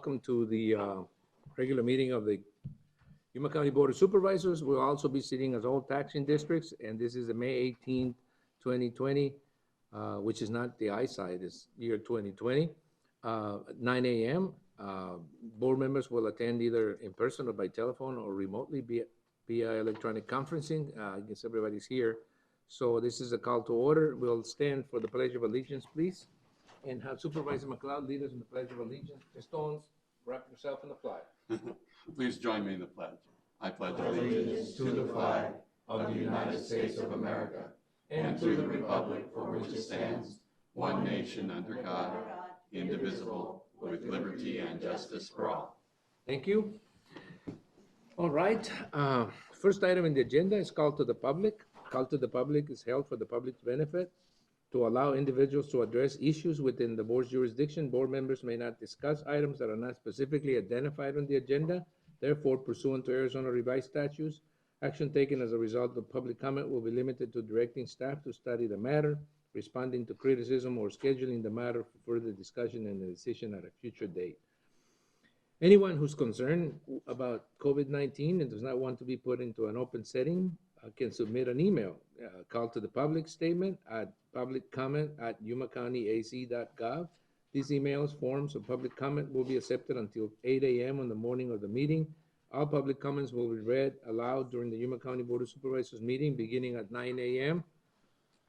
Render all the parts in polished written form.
welcome to the regular meeting of the Yuma County Board of Supervisors. We'll also be sitting as all taxing districts, and this is the May 18th, 2020, which is not the eyesight, it's year 2020, 9 a.m. Board members will attend either in person or by telephone or remotely via electronic conferencing. I guess everybody's here. So this is a call to order. We'll stand for the Pledge of Allegiance, please, and have Supervisor McLeod lead us in the Pledge of Allegiance. Ms. Stones, wrap yourself in the flag. Please join me in the pledge. I pledge allegiance to the flag of the United States of America and to the republic for which it stands, one nation under God, indivisible, with liberty and justice for all. Thank you. All right. First item in the agenda is call to the public. Call to the public is held for the public's benefit to allow individuals to address issues within the board's jurisdiction. Board members may not discuss items that are not specifically identified on the agenda. Therefore, pursuant to Arizona revised statutes, action taken as a result of public comment will be limited to directing staff to study the matter, responding to criticism, or scheduling the matter for further discussion and a decision at a future date. Anyone who's concerned about COVID-19 and does not want to be put into an open setting can submit an email, call to the public statement at publiccomment@yumacountyac.gov. These emails, forms of public comment will be accepted until 8 a.m. on the morning of the meeting. All public comments will be read aloud during the Yuma County Board of Supervisors meeting beginning at 9 a.m.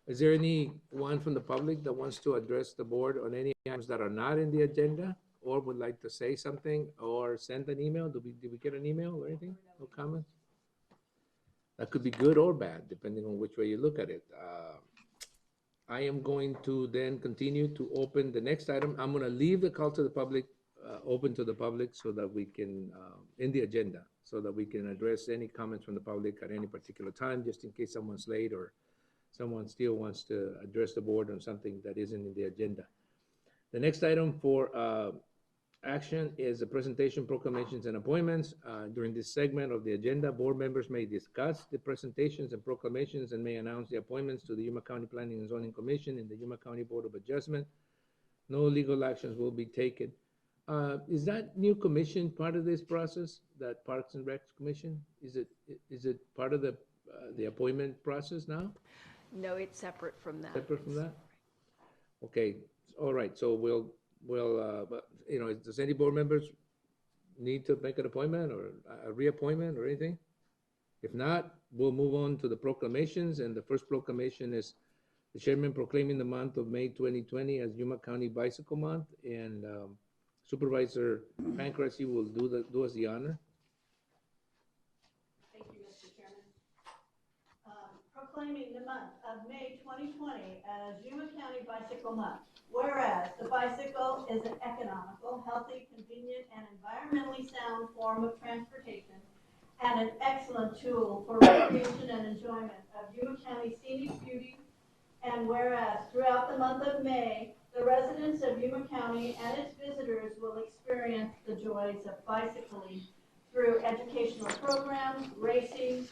Is there anyone from the public that wants to address the board on any items that are not in the agenda or would like to say something or send an email? Did we get an email or anything? No comments? That could be good or bad, depending on which way you look at it. I am going to then continue to open the next item. I'm going to leave the call to the public open to the public so that we can, in the agenda, so that we can address any comments from the public at any particular time, just in case someone's late or someone still wants to address the board on something that isn't in the agenda. The next item for action is the presentation, proclamations, and appointments. During this segment of the agenda, board members may discuss the presentations and proclamations and may announce the appointments to the Yuma County Planning and Zoning Commission and the Yuma County Board of Adjustment. No legal actions will be taken. Is that new commission part of this process, that Parks and Recs Commission? Is it part of the appointment process now? No, it's separate from that. Separate from that? Okay, all right, so we'll but, you know, does any board members need to make an appointment or a reappointment or anything? If not, we'll move on to the proclamations, and the first proclamation is the chairman proclaiming the month of May 2020 as Yuma County Bicycle Month, and Supervisor Pancrasi will do us the honor. Thank you, Mr. Chairman. Proclaiming the month of May 2020 as Yuma County Bicycle Month. Whereas the bicycle is an economical, healthy, convenient, and environmentally sound form of transportation and an excellent tool for recreation and enjoyment of Yuma County scenic beauty. And whereas throughout the month of May, the residents of Yuma County and its visitors will experience the joys of bicycling through educational programs, racing,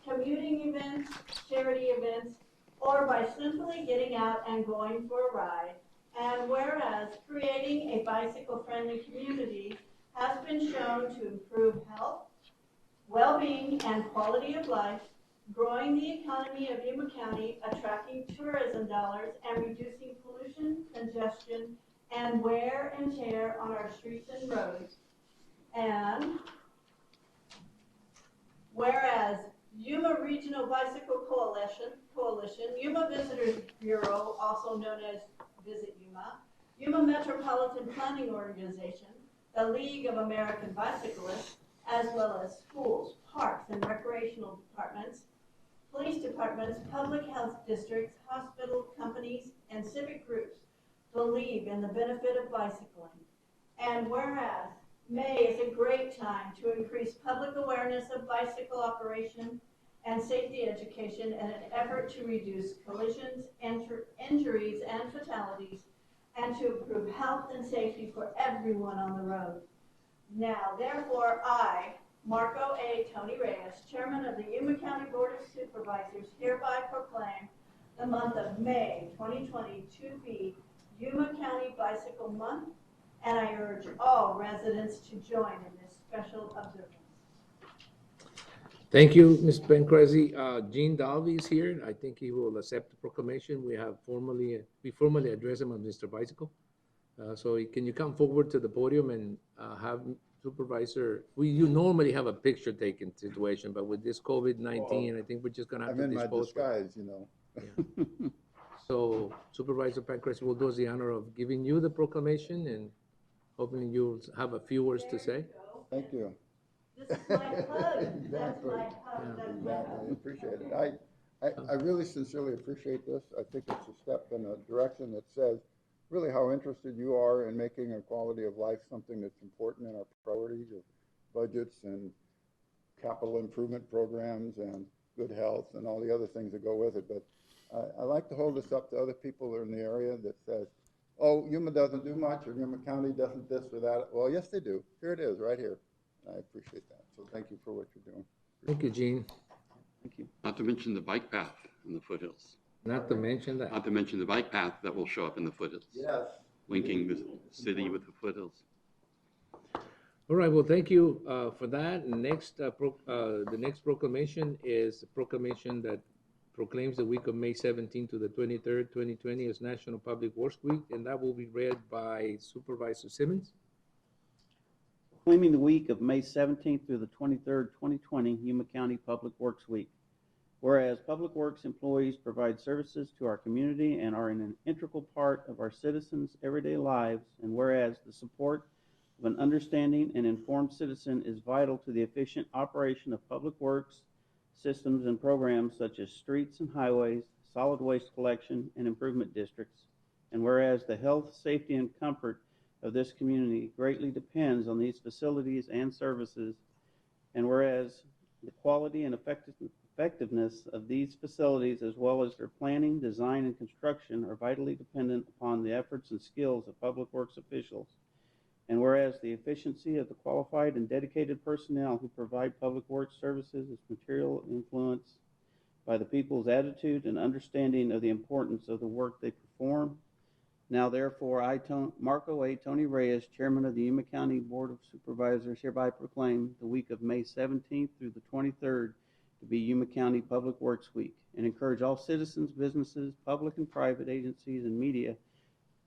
commuting events, charity events, or by simply getting out and going for a ride. And whereas creating a bicycle-friendly community has been shown to improve health, well-being, and quality of life, growing the economy of Yuma County, attracting tourism dollars, and reducing pollution, congestion, and wear and tear on our streets and roads. And whereas Yuma Regional Bicycle Coalition, Yuma Visitors Bureau, also known as Visit Yuma, Yuma Metropolitan Planning Organization, the League of American Bicyclists, as well as schools, parks, and recreational departments, police departments, public health districts, hospital companies, and civic groups believe in the benefit of bicycling. And whereas May is a great time to increase public awareness of bicycle operation and safety education in an effort to reduce collisions, injuries, and fatalities, and to improve health and safety for everyone on the road. Now, therefore, I, Marco A. Tony Reyes, Chairman of the Yuma County Board of Supervisors, hereby proclaim the month of May 2020 to be Yuma County Bicycle Month, and I urge all residents to join in this special observance. Thank you, Ms. Pancrezi. Gene Dalby is here. I think he will accept the proclamation. We formally address him as Mr. Bicycle. So can you come forward to the podium and have Supervisor, you normally have a picture taken situation, but with this COVID-19, I think we're just gonna have I'm to in my dispose. disguise, you know. Yeah. So Supervisor Pancrezi will do us the honor of giving you the proclamation, and hopefully you'll have a few words to say. Thank you. This is my hug. That's Exactly. my hug. That's my Exactly, hug. appreciate it. I really sincerely appreciate this. I think it's a step in a direction that says really how interested you are in making a quality of life something that's important in our priorities of budgets and capital improvement programs and good health and all the other things that go with it. But I like to hold this up to other people that are in the area that says, oh, Yuma doesn't do much, or Yuma County doesn't this or that. Well, yes, they do. Here it is, right here. I appreciate that. So thank you for what you're doing. Thank you, Gene. Thank you. Not to mention the bike path in the foothills. Not to mention that. Not to mention the bike path that will show up in the foothills. Yes. Linking the city with the foothills. All right, well, thank you for that. And next, the next proclamation is a proclamation that proclaims the week of May 17th to the 23rd, 2020 as National Public Works Week, and that will be read by Supervisor Simmons. Proclaiming the week of May 17th through the 23rd, 2020, Yuma County Public Works Week. Whereas Public Works employees provide services to our community and are an integral part of our citizens' everyday lives, and whereas the support of an understanding and informed citizen is vital to the efficient operation of public works systems and programs such as streets and highways, solid waste collection, and improvement districts, and whereas the health, safety, and comfort of this community greatly depends on these facilities and services, and whereas the quality and effectiveness of these facilities, as well as their planning, design, and construction, are vitally dependent upon the efforts and skills of public works officials, and whereas the efficiency of the qualified and dedicated personnel who provide public works services is materially influenced by the people's attitude and understanding of the importance of the work they perform. Now, therefore, I, Marco A. Tony Reyes, Chairman of the Yuma County Board of Supervisors, hereby proclaim the week of May 17th through the 23rd to be Yuma County Public Works Week, and encourage all citizens, businesses, public and private agencies, and media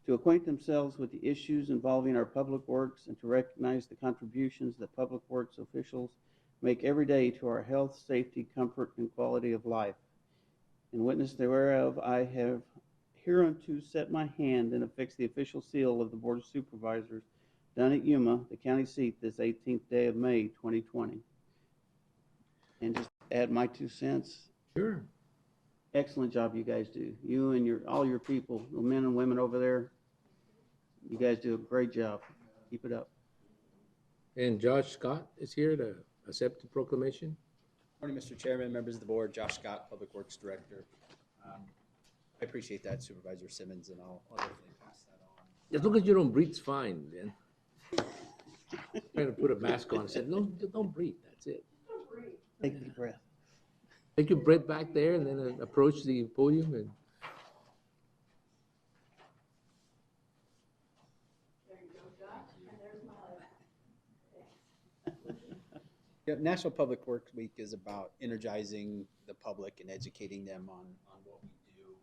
to acquaint themselves with the issues involving our public works and to recognize the contributions that public works officials make every day to our health, safety, comfort, and quality of life. In witness thereof, I have hereunto set my hand and affix the official seal of the Board of Supervisors done at Yuma, the county seat, this 18th day of May, 2020. And just add my 2 cents. Sure. Excellent job you guys do. You and all your people, the men and women over there, you guys do a great job. Keep it up. And Josh Scott is here to accept the proclamation. Morning, Mr. Chairman, members of the board, Josh Scott, Public Works Director. I appreciate that, Supervisor Simmons, and I'll definitely pass that on. As long as you don't breathe, it's fine, man. Trying to put a mask on. I said, no, don't breathe. That's it. Take a deep breath. Take your breath back there and then approach the podium and. There you go, Josh, and there's my letter. Yeah, National Public Works Week is about energizing the public and educating them on what we do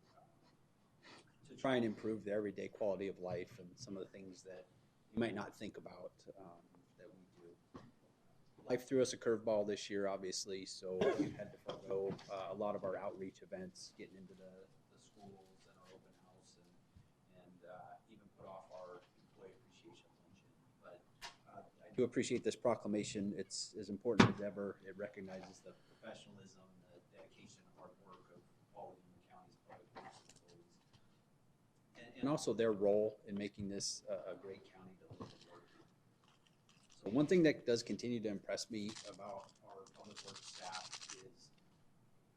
to try and improve their everyday quality of life and some of the things that you might not think about that we do. Life threw us a curveball this year, obviously, so we had to forego a lot of our outreach events, getting into the schools and our open house, and even put off our employee appreciation luncheon. But I do appreciate this proclamation. It's as important as ever. It recognizes the professionalism, the dedication, and hard work of all of Yuma County's public works employees, and also their role in making this a great county to live and work in. So one thing that does continue to impress me about our public works staff is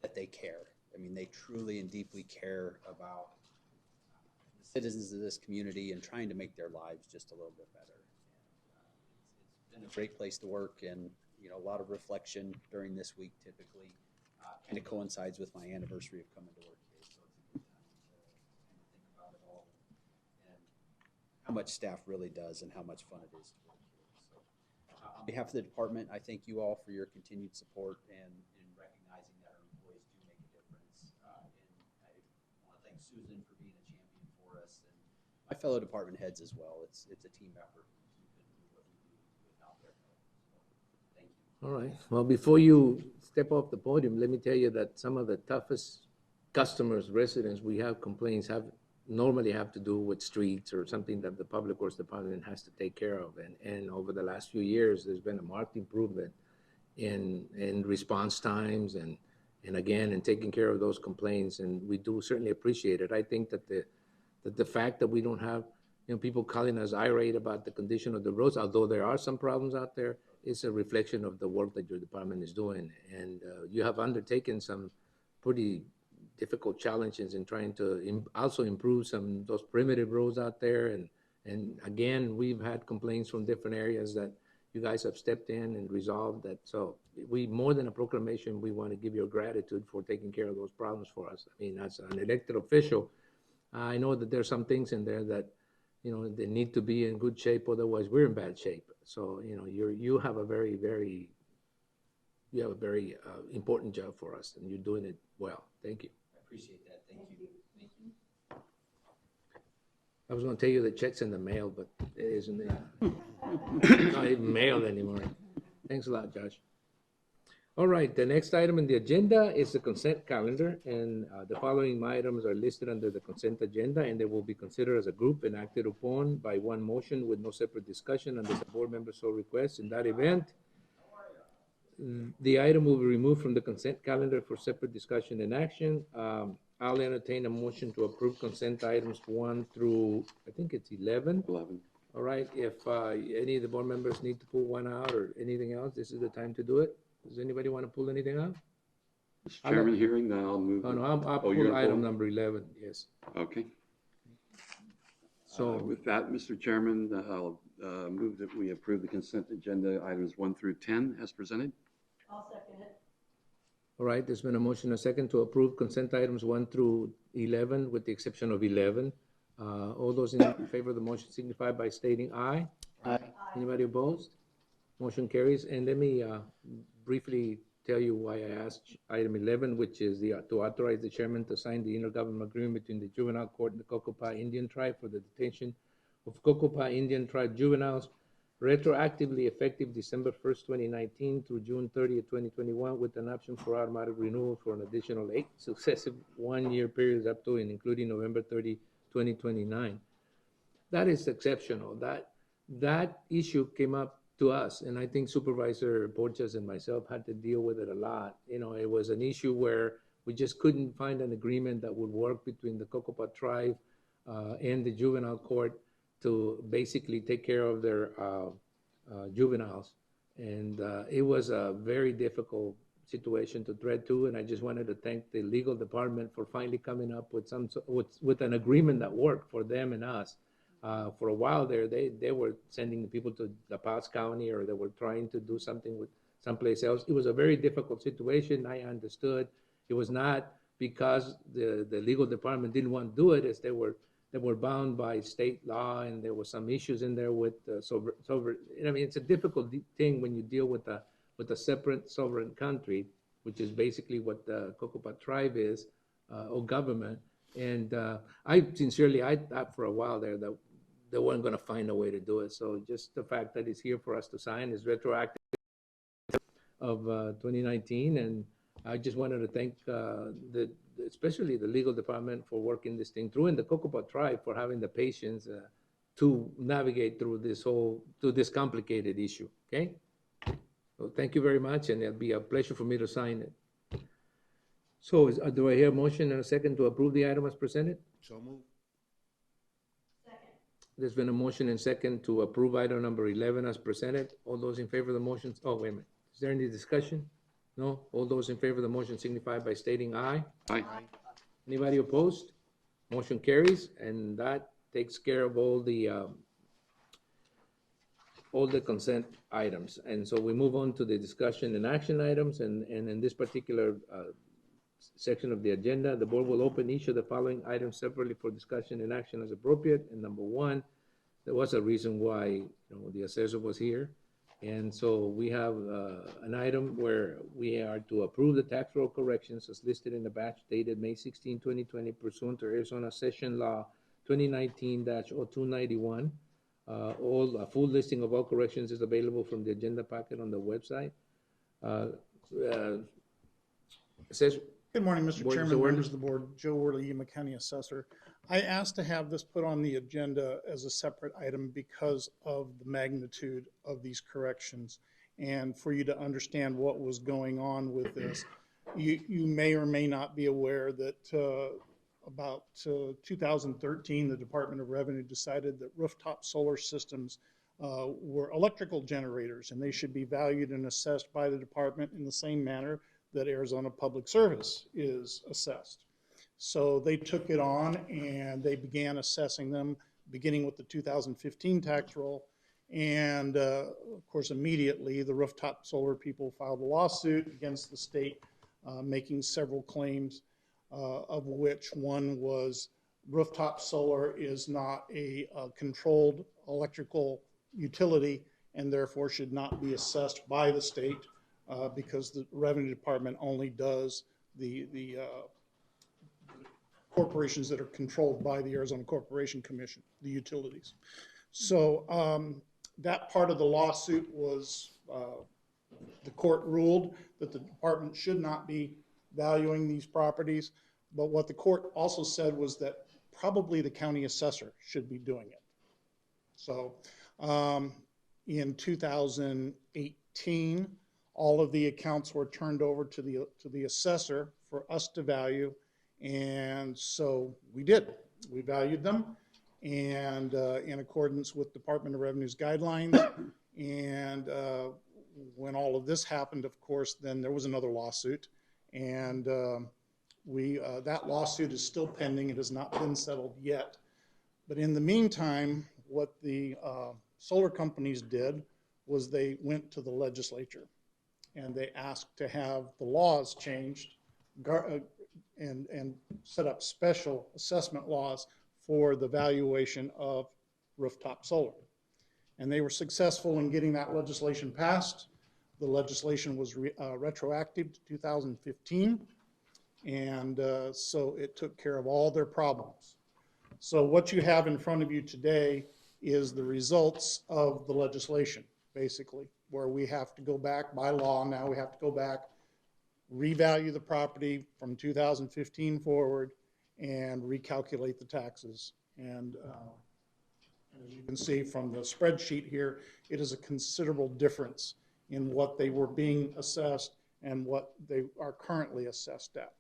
that they care. I mean, they truly and deeply care about the citizens of this community and trying to make their lives just a little bit better. It's been a great place to work, and a lot of reflection during this week typically kind of coincides with my anniversary of coming to work here, so it's a good time to kind of think about it all. And how much staff really does and how much fun it is to work here. So, on behalf of the department, I thank you all for your continued support and in recognizing that our employees do make a difference. And I want to thank Susan for being a champion for us, and my fellow department heads as well. It's a team effort. We couldn't do what we do without their help. So, thank you. All right. Well, before you step off the podium, let me tell you that some of the toughest customers, residents we have complaints normally have to do with streets or something that the Public Works Department has to take care of. And over the last few years, there's been a marked improvement in response times and again, in taking care of those complaints. And we do certainly appreciate it. I think that the fact that we don't have, people calling us irate about the condition of the roads, although there are some problems out there, it's a reflection of the work that your department is doing. And you have undertaken some pretty difficult challenges in trying to also improve some of those primitive roads out there. And again, we've had complaints from different areas that you guys have stepped in and resolved that. So we, more than a proclamation, we want to give you gratitude for taking care of those problems for us. I mean, as an elected official, I know that there's some things in there that, they need to be in good shape, otherwise we're in bad shape. So, you have a very, very, important job for us, and you're doing it well. Thank you. Appreciate that. Thank you. Thank you. I was going to tell you the check's in the mail, but it isn't there. It's not even mailed anymore. Thanks a lot, Josh. All right, the next item on the agenda is the consent calendar, and the following items are listed under the consent agenda, and they will be considered as a group and acted upon by one motion with no separate discussion unless the board member so requests. In that event, the item will be removed from the consent calendar for separate discussion and action. I'll entertain a motion to approve consent items 1 through, I think it's 11. 11. All right, if any of the board members need to pull one out or anything else, this is the time to do it. Does anybody want to pull anything out? Mr. Chairman, hearing that, I'll move. Oh, no, I'll Oh, you're pull gonna item pull? number 11, yes. Okay. So, With that, Mr. Chairman, I'll move that we approve the consent agenda items 1 through 10 as presented. I'll second it. all right, there's been a motion, a second, to approve consent items 1 through 11, with the exception of 11. All those in favor of the motion signify by stating aye. Aye. Anybody opposed? Motion carries. And let me briefly tell you why I asked item 11, which is to authorize the chairman to sign the intergovernmental agreement between the Juvenile Court and the Cocopah Indian Tribe for the detention of Cocopah Indian Tribe juveniles, retroactively effective December 1st, 2019 through June 30th, 2021, with an option for automatic renewal for an additional 8 successive one-year periods up to and including November 30, 2029. That is exceptional. That issue came up to us, and I think Supervisor Porches and myself had to deal with it a lot. It was an issue where we just couldn't find an agreement that would work between the Cocopah tribe and the juvenile court to basically take care of their juveniles. And it was a very difficult situation to thread to, and I just wanted to thank the legal department for finally coming up with an agreement that worked for them and us. For a while there, they were sending people to La Paz County, or they were trying to do something with someplace else. It was a very difficult situation. I understood. It was not because the legal department didn't want to do it, as they were bound by state law, and there were some issues in there with sovereign. I mean, it's a difficult thing when you deal with a separate sovereign country, which is basically what the Cocopah tribe is, or government. And I thought for a while there that they weren't going to find a way to do it. So just the fact that it's here for us to sign is retroactive of 2019. And I just wanted to thank especially the legal department for working this thing through, and the Cocopah tribe for having the patience to navigate through this complicated issue. Okay. So thank you very much, and it'll be a pleasure for me to sign it. So do I hear a motion and a second to approve the item as presented? So moved. Second. There's been a motion and second to approve item number 11 as presented. All those in favor of the motion, oh, wait a minute. Is there any discussion? No? All those in favor of the motion signify by stating aye. Aye. Anybody opposed? Motion carries, and that takes care of all the consent items. And so we move on to the discussion and action items, and in this particular section of the agenda, the board will open each of the following items separately for discussion and action as appropriate. And number 1, there was a reason why, the assessor was here. And so we have an item where we are to approve the tax roll corrections as listed in the batch dated May 16, 2020, pursuant to Arizona Session Law 2019-0291. A full listing of all corrections is available from the agenda packet on the website. Assessor, Good morning, Mr. Board, Chairman, Mr. Werner. members of the board. Joe Worley, Yuma County Assessor. I asked to have this put on the agenda as a separate item because of the magnitude of these corrections and for you to understand what was going on with this. You may or may not be aware that about 2013, the Department of Revenue decided that rooftop solar systems were electrical generators and they should be valued and assessed by the department in the same manner that Arizona Public Service is assessed. So they took it on and they began assessing them, beginning with the 2015 tax roll. And of course, immediately the rooftop solar people filed a lawsuit against the state, making several claims, of which one was rooftop solar is not a controlled electrical utility and therefore should not be assessed by the state. Because the Revenue Department only does the corporations that are controlled by the Arizona Corporation Commission, the utilities. So that part of the lawsuit was, the court ruled that the department should not be valuing these properties. But what the court also said was that probably the county assessor should be doing it. So in 2018, all of the accounts were turned over to the assessor for us to value, and so we did. We valued them, and in accordance with Department of Revenue's guidelines. And when all of this happened, of course, then there was another lawsuit, and that lawsuit is still pending. It has not been settled yet. But in the meantime, what the solar companies did was they went to the legislature and they asked to have the laws changed and set up special assessment laws for the valuation of rooftop solar. And they were successful in getting that legislation passed. The legislation was retroactive to 2015, and so it took care of all their problems. So what you have in front of you today is the results of the legislation, basically, where we have to go back by law. Now we have to go back, revalue the property from 2015 forward, and recalculate the taxes. And as you can see from the spreadsheet here, it is a considerable difference in what they were being assessed and what they are currently assessed at.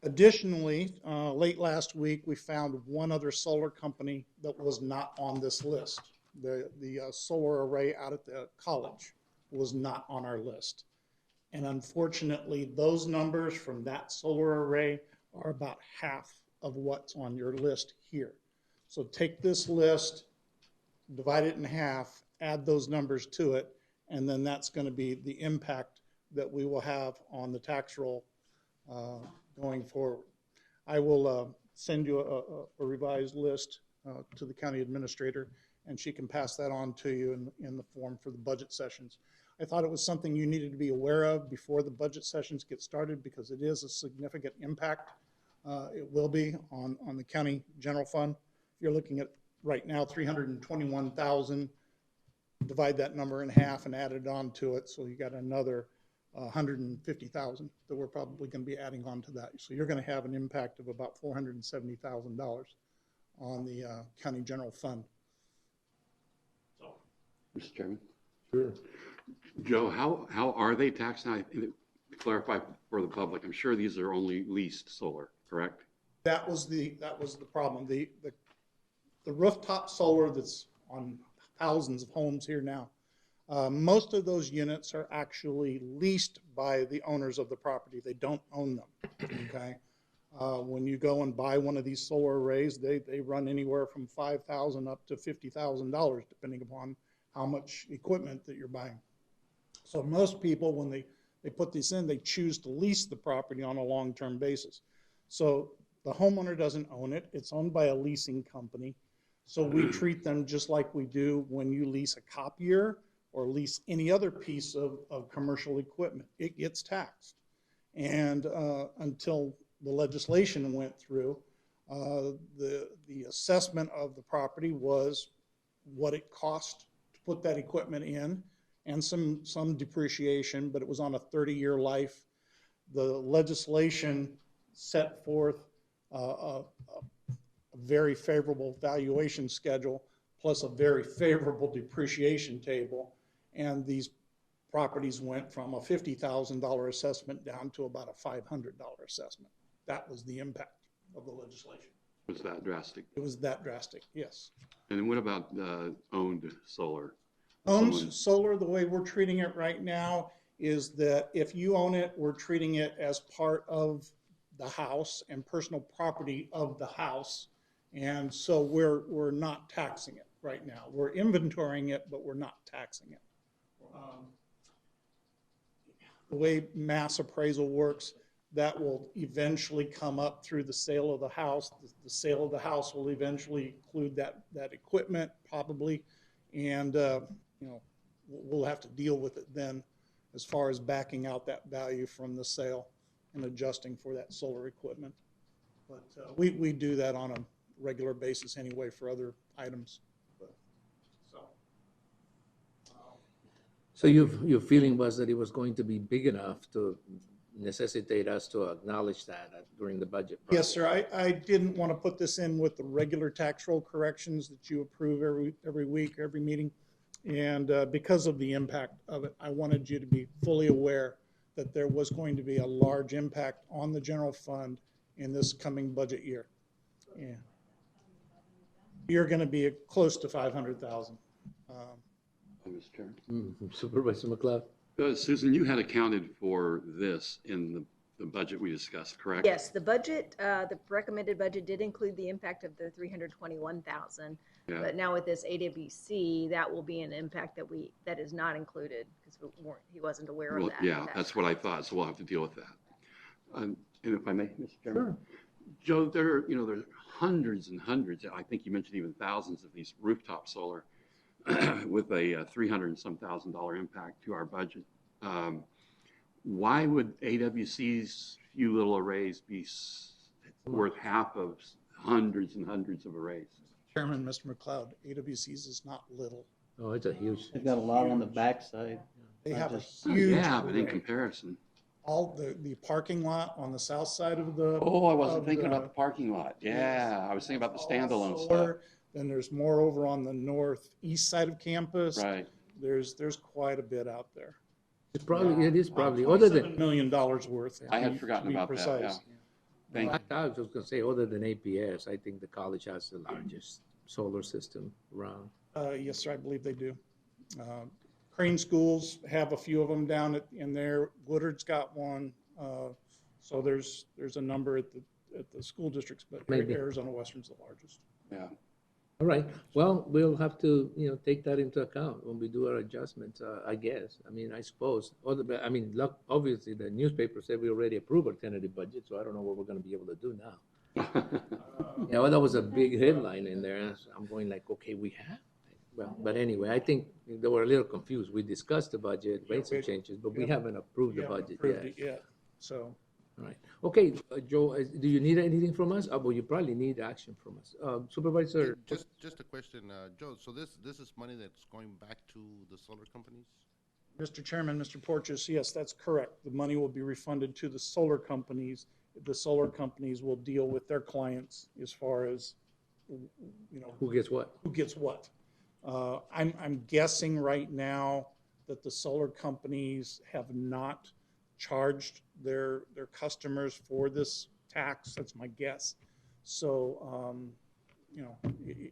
Additionally, late last week, we found one other solar company that was not on this list. The solar array out at the college was not on our list. And unfortunately, those numbers from that solar array are about half of what's on your list here. So take this list, divide it in half, add those numbers to it, and then that's going to be the impact that we will have on the tax roll going forward. I will send you a revised list to the county administrator, and she can pass that on to you in the form for the budget sessions. I thought it was something you needed to be aware of before the budget sessions get started because it is a significant impact. It will be on the county general fund. You're looking at right now 321,000. Divide that number in half and add it on to it, so you got another 150,000 that we're probably going to be adding on to that. So you're going to have an impact of about $470,000 on the county general fund. So, Mr. Chairman? Sure. Joe, how are they taxed now? To clarify for the public, I'm sure these are only leased solar, correct? That was the problem. The rooftop solar that's on thousands of homes here now, most of those units are actually leased by the owners of the property. They don't own them, okay? When you go and buy one of these solar arrays, they run anywhere from $5,000 up to $50,000, depending upon how much equipment that you're buying. So most people, when they put these in, they choose to lease the property on a long-term basis. So The homeowner doesn't own it. It's owned by a leasing company. So we treat them just like we do when you lease a copier or lease any other piece of commercial equipment. It gets taxed. And until the legislation went through, the assessment of the property was what it cost to put that equipment in and some depreciation, but it was on a 30-year life. The legislation set forth a very favorable valuation schedule plus a very favorable depreciation table, and these properties went from a $50,000 assessment down to about a $500 assessment. That was the impact of the legislation. Was that drastic? It was that drastic, yes. And what about owned solar? Owned solar, the way we're treating it right now is that if you own it, we're treating it as part of the house and personal property of the house. And so we're not taxing it right now. We're inventorying it, but we're not taxing it. The way mass appraisal works, that will eventually come up through the sale of the house. The sale of the house will eventually include that equipment probably. And, we'll have to deal with it then as far as backing out that value from the sale and adjusting for that solar equipment. But we do that on a regular basis anyway for other items. So your feeling was that it was going to be big enough to necessitate us to acknowledge that during the budget process? Yes, sir. I didn't want to put this in with the regular tax roll corrections that you approve every week, every meeting. And because of the impact of it, I wanted you to be fully aware that there was going to be a large impact on the general fund in this coming budget year. Yeah. You're going to be close to 500,000. Mr. Chairman. Supervisor McLeod? Susan, you had accounted for this in the budget we discussed, correct? Yes, the budget, the recommended budget did include the impact of the 321,000. Yeah. But now with this AWC, that will be an impact that is not included because he wasn't aware of that. Yeah, that's what I thought. So we'll have to deal with that. And if I may, Mr. Chairman. Sure. Joe, there are hundreds and hundreds. I think you mentioned even thousands of these rooftop solar with a $300 and some thousand impact to our budget. Why would AWC's few little arrays be worth half of hundreds and hundreds of arrays? Chairman, Mr. McLeod, AWC's is not little. Oh, it's a huge. They've got a lot on the backside. They have a just- huge. Yeah, but in array. comparison. All the parking lot on the south side of the. Oh, I wasn't of thinking the- about the parking lot. Yeah, I was thinking about the standalone stuff. solar. Then there's more over on the northeast side of campus. Right. There's quite a bit out there. It is probably, other than, $27 million worth. I had to forgotten be about that, precise. Thank you. I was just gonna say, other than APS, I think the college has the largest solar system around. Yes, sir, I believe they do. Crane schools have a few of them down in there. Woodard's got one. So there's a number at the school districts, but Maybe. Arizona Western's the largest. Yeah. All right, well, we'll have to, take that into account when we do our adjustments, I guess. I mean, I suppose, obviously, the newspaper said we already approved our tentative budget, so I don't know what we're gonna be able to do now. Yeah, well, that was a big headline in there, and I'm going like, okay, we have? Well, but anyway, I think they were a little confused. We discussed the budget, made some changes, but we haven't approved the We haven't budget approved yet. it yet, so. All right, okay, Joe, do you need anything from us? Well, you probably need action from us. Supervisor? Just a question, Joe, so this is money that's going back to the solar companies? Mr. Chairman, Mr. Porteous, yes, that's correct. The money will be refunded to the solar companies. The solar companies will deal with their clients as far as, Who gets what? who gets what. I'm guessing right now that the solar companies have not charged their customers for this tax. That's my guess. So,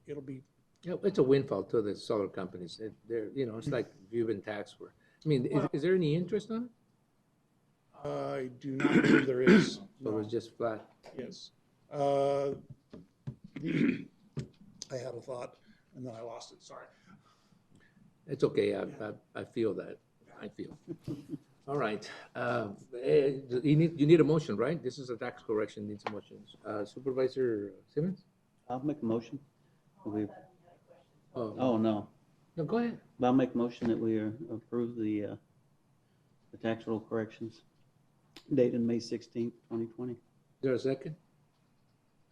it'll be. Yeah, it's a windfall to the solar companies. They're, it's like you've been taxed for. I mean, is there any interest on it? I do not believe there is. So it's just flat? Yes. I had a thought and then I lost it. Sorry. It's okay. I feel that. I feel. All right. You need a motion, right? This is a tax correction, needs a motion. Supervisor Simmons? I'll make a motion. We, Oh, oh, no. no, go ahead. I'll make a motion that we approve the tax roll corrections dated May 16th, 2020. Is there a second?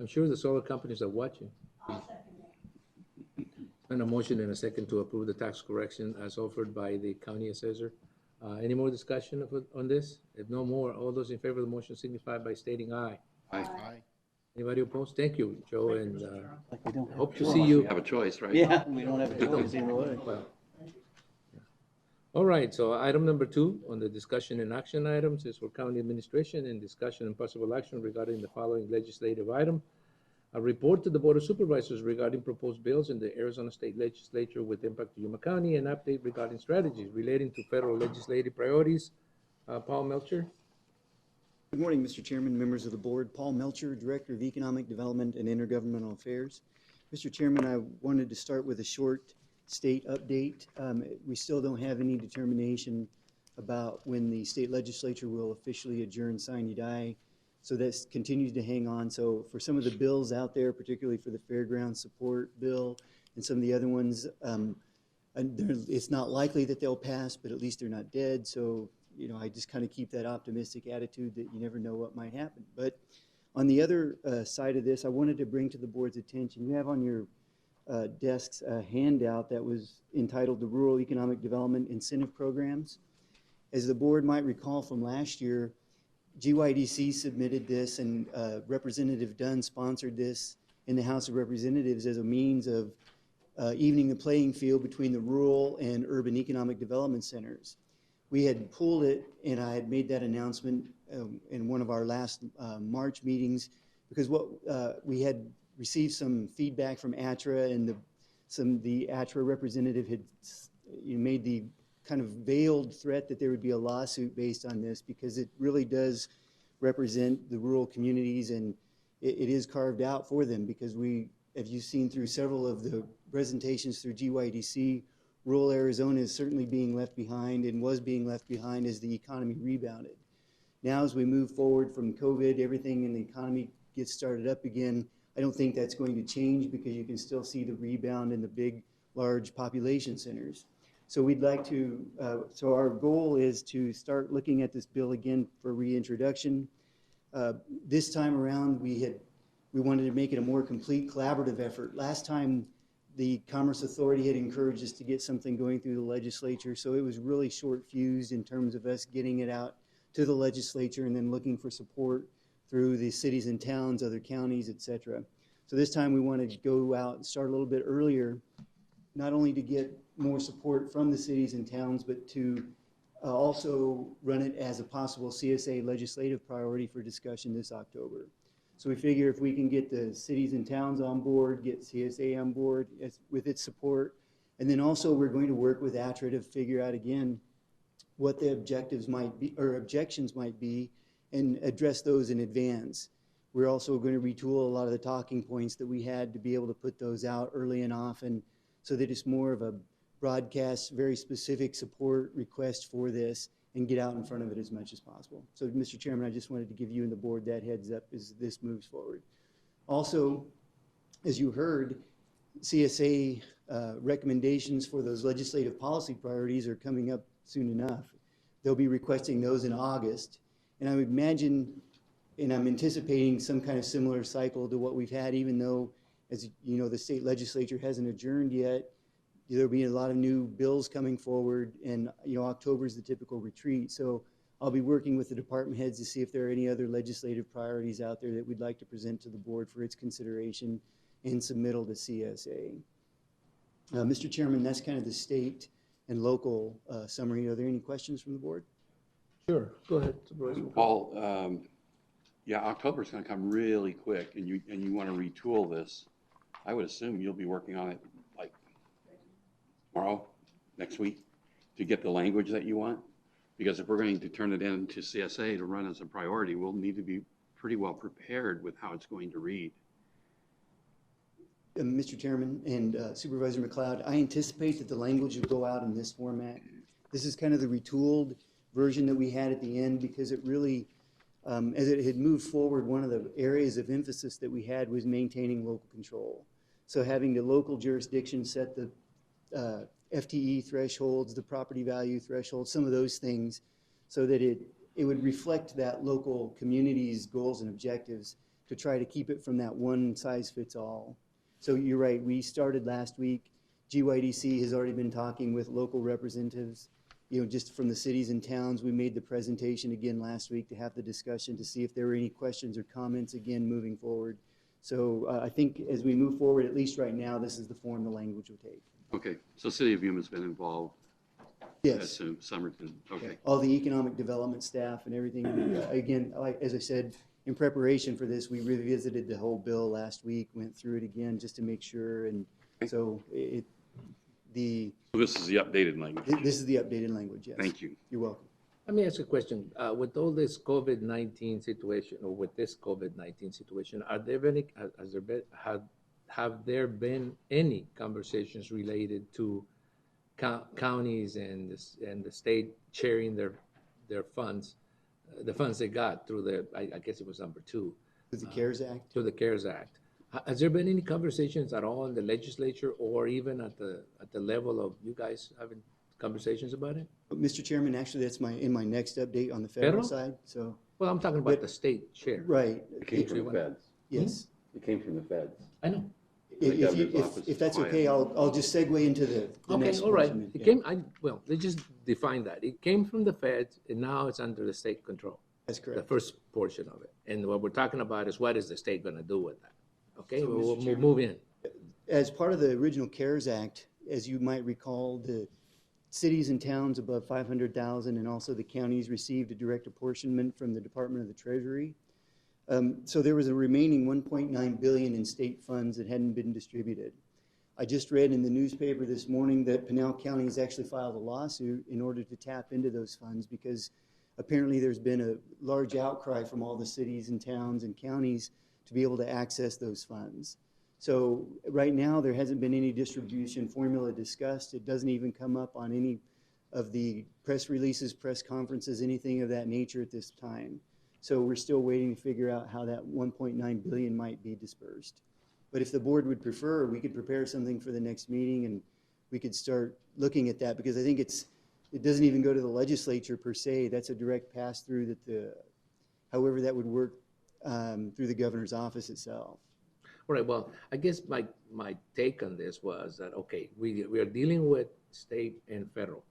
I'm sure the solar companies are watching. I'll second it. And a motion and a second to approve the tax correction as offered by the county assessor. Any more discussion on this? If no more, all those in favor of the motion signify by stating aye. I Anybody opposed? Thank you, Joe, and Like we don't have hope a to choice. see We you. have a choice, right? Yeah, we don't have a choice either way. Well, all right, so item number 2 on the discussion and action items is for county administration and discussion and possible action regarding the following legislative item. A report to the Board of Supervisors regarding proposed bills in the Arizona State Legislature with impact to Yuma County, and update regarding strategies relating to federal legislative priorities. Paul Melcher? Good morning, Mr. Chairman, members of the board. Paul Melcher, Director of Economic Development and Intergovernmental Affairs. Mr. Chairman, I wanted to start with a short state update. We still don't have any determination about when the state legislature will officially adjourn sine die. So that continues to hang on. So for some of the bills out there, particularly for the fairground support bill and some of the other ones, it's not likely that they'll pass, but at least they're not dead. So, you know, I just kind of keep that optimistic attitude that you never know what might happen. But on the other side of this, I wanted to bring to the board's attention, you have on your desks a handout that was entitled the Rural Economic Development Incentive Programs. As the board might recall from last year, GYDC submitted this, and Representative Dunn sponsored this in the House of Representatives as a means of evening the playing field between the rural and urban economic development centers. We had pulled it, and I had made that announcement in one of our last March meetings, because we had received some feedback from ATRA, and the ATRA representative had made the kind of veiled threat that there would be a lawsuit based on this, because it really does represent the rural communities, and it is carved out for them, because we, as you've seen through several of the presentations through GYDC, rural Arizona is certainly being left behind, and was being left behind as the economy rebounded. Now, as we move forward from COVID, everything in the economy gets started up again. I don't think that's going to change, because you can still see the rebound in the big, large population centers. So we'd like to, so our goal is to start looking at this bill again for reintroduction. This time around, we wanted to make it a more complete collaborative effort. Last time, the Commerce Authority had encouraged us to get something going through the legislature, so it was really short-fused in terms of us getting it out to the legislature and then looking for support through the cities and towns, other counties, et cetera. So this time we wanted to go out and start a little bit earlier, not only to get more support from the cities and towns, but to also run it as a possible CSA legislative priority for discussion this October. So we figure if we can get the cities and towns on board, get CSA on board with its support, and then also we're going to work with ATRA to figure out again what the objectives might be, or objections might be, and address those in advance. We're also going to retool a lot of the talking points that we had to be able to put those out early and often, so that it's more of a broadcast, very specific support request for this, and get out in front of it as much as possible. So, Mr. Chairman, I just wanted to give you and the board that heads up as this moves forward. Also, as you heard, CSA recommendations for those legislative policy priorities are coming up soon enough. They'll be requesting those in August. And I would imagine, and I'm anticipating some kind of similar cycle to what we've had, even though, as you know, the state legislature hasn't adjourned yet. There'll be a lot of new bills coming forward, and October is the typical retreat. So I'll be working with the department heads to see if there are any other legislative priorities out there that we'd like to present to the board for its consideration and submittal to CSA. Mr. Chairman, that's kind of the state and local summary. Are there any questions from the board? Sure, go ahead, Supervisor. Paul, yeah, October's going to come really quick, and you want to retool this. I would assume you'll be working on it like tomorrow, next week, to get the language that you want. Because if we're going to turn it into CSA to run as a priority, we'll need to be pretty well prepared with how it's going to read. Mr. Chairman and Supervisor McLeod, I anticipate that the language will go out in this format. This is kind of the retooled version that we had at the end because it really, as it had moved forward, one of the areas of emphasis that we had was maintaining local control. So having the local jurisdiction set the FTE thresholds, the property value thresholds, some of those things, so that it would reflect that local community's goals and objectives to try to keep it from that one size fits all. So you're right, we started last week. GYDC has already been talking with local representatives, just from the cities and towns. We made the presentation again last week to have the discussion to see if there were any questions or comments again moving forward. So I think as we move forward, at least right now, this is the form the language will take. Okay, so City of Yuma's been involved. Yes. As to Somerton, okay. All the economic development staff and everything. Again, as I said, in preparation for this, we revisited the whole bill last week, went through it again just to make sure. And so So this is the updated language. This is the updated language, yes. Thank you. You're welcome. Let me ask you a question. With all this COVID-19 situation, or with this COVID-19 situation, have there been any conversations related to counties and the state sharing their funds, the funds they got through I guess it was number 2. With the CARES Act? Through the CARES Act. Has there been any conversations at all in the legislature or even at the level of you guys having conversations about it? Mr. Chairman, actually, that's in my next update on the federal side. So, well, I'm talking about the state share. Right. It came from the feds. Yes. It came from the feds. I know. If that's okay, I'll just segue into the next all right. portion. It came. Let's just define that. It came from the feds, and now it's under the state control. That's correct. The first portion of it, and what we're talking about is what is the state going to do with that? Okay, So, we'll Mr. Chairman, move in. As part of the original CARES Act, as you might recall, the cities and towns above 500,000 and also the counties received a direct apportionment from the Department of the Treasury. So there was a remaining $1.9 billion in state funds that hadn't been distributed. I just read in the newspaper this morning that Pinal County has actually filed a lawsuit in order to tap into those funds because apparently there's been a large outcry from all the cities and towns and counties to be able to access those funds. So right now there hasn't been any distribution formula discussed. It doesn't even come up on any of the press releases, press conferences, anything of that nature at this time. So we're still waiting to figure out how that 1.9 billion might be dispersed. But if the board would prefer, we could prepare something for the next meeting and we could start looking at that because I think it doesn't even go to the legislature per se. That's a direct pass through however that would work through the governor's office itself. All right, well, I guess my take on this was that, okay, we are dealing with state and federal,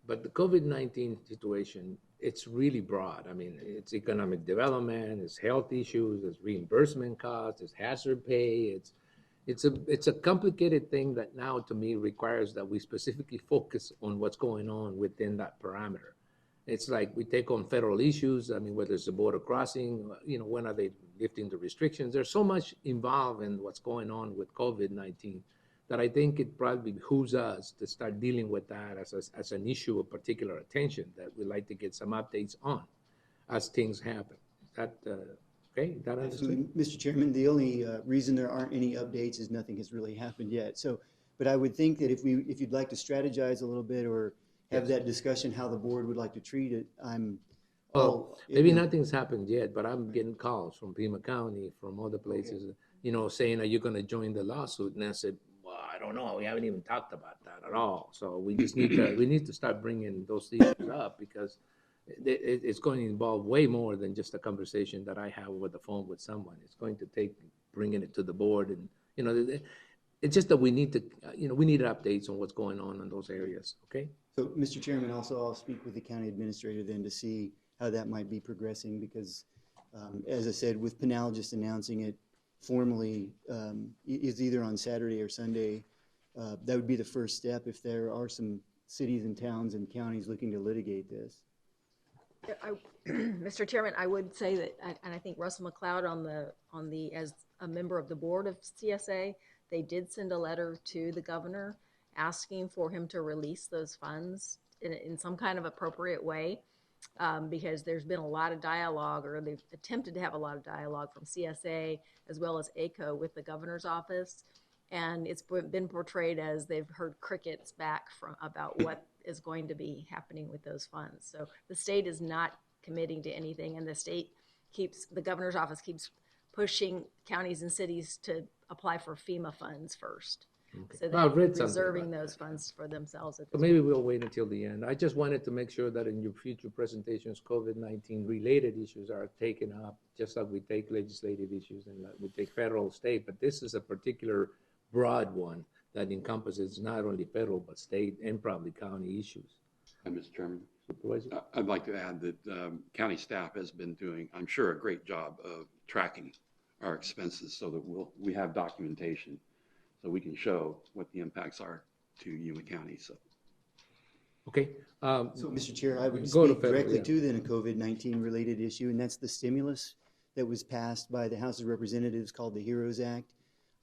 but the COVID-19 situation, it's really broad. I mean, it's economic development, it's health issues, it's reimbursement costs, it's hazard pay, it's a complicated thing that now to me requires that we specifically focus on what's going on within that parameter. It's like we take on federal issues. I mean, whether it's the border crossing, when are they lifting the restrictions? There's so much involved in what's going on with COVID-19 that I think it probably behooves us to start dealing with that as an issue of particular attention that we'd like to get some updates on as things happen. Is that okay? That understood? Mr. Chairman, the only reason there aren't any updates is nothing has really happened yet. So, but I would think that if you'd like to strategize a little bit or have that discussion how the board would like to treat it, maybe nothing's happened yet, but I'm getting calls from Pima County, from other places, saying, are you going to join the lawsuit? And I said, well, I don't know. We haven't even talked about that at all. So we just need to start bringing those issues up because it's going to involve way more than just a conversation that I have over the phone with someone. It's going to take bringing it to the board, and it's just that we need to, we need updates on what's going on in those areas. Okay. So, Mr. Chairman, also I'll speak with the county administrator then to see how that might be progressing because, as I said, with Pinal just announcing it formally is either on Saturday or Sunday, that would be the first step if there are some cities and towns and counties looking to litigate this. Mr. Chairman, I would say that, and I think Russell McLeod as a member of the board of CSA, they did send a letter to the governor asking for him to release those funds in some kind of appropriate way because there's been a lot of dialogue, or they've attempted to have a lot of dialogue from CSA as well as ACO with the governor's office. And it's been portrayed as they've heard crickets back from about what is going to be happening with those funds. So the state is not committing to anything, and the governor's office keeps pushing counties and cities to apply for FEMA funds first. Okay. So Well, I've they're read something reserving about those that. funds for themselves at So this maybe point. we'll wait until the end. I just wanted to make sure that in your future presentations, COVID-19 related issues are taken up, just like we take legislative issues and like we take federal, state, but this is a particular broad one that encompasses not only federal, but state and probably county issues. And Mr. Chairman, Supervisor? I'd like to add that county staff has been doing, I'm sure, a great job of tracking our expenses so that we have documentation so we can show what the impacts are to Yuma County. So. Okay. So, Mr. Chair, I would Go to speak federal, directly yeah. to then a COVID-19 related issue, and that's the stimulus that was passed by the House of Representatives called the HEROES Act.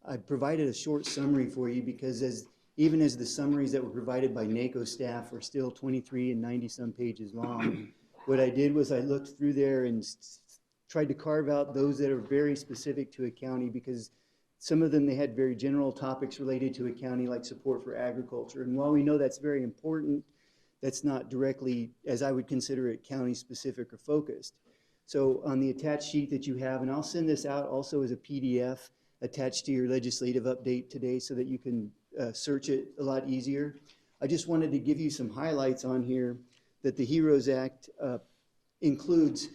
I provided a short summary for you because even as the summaries that were provided by NACO staff are still 23 and 90-some pages long, what I did was I looked through there and tried to carve out those that are very specific to a county, because some of them, they had very general topics related to a county, like support for agriculture. And while we know that's very important, that's not directly, as I would consider it, county specific or focused. So on the attached sheet that you have, and I'll send this out also as a PDF attached to your legislative update today so that you can search it a lot easier. I just wanted to give you some highlights on here that the HEROES Act includes.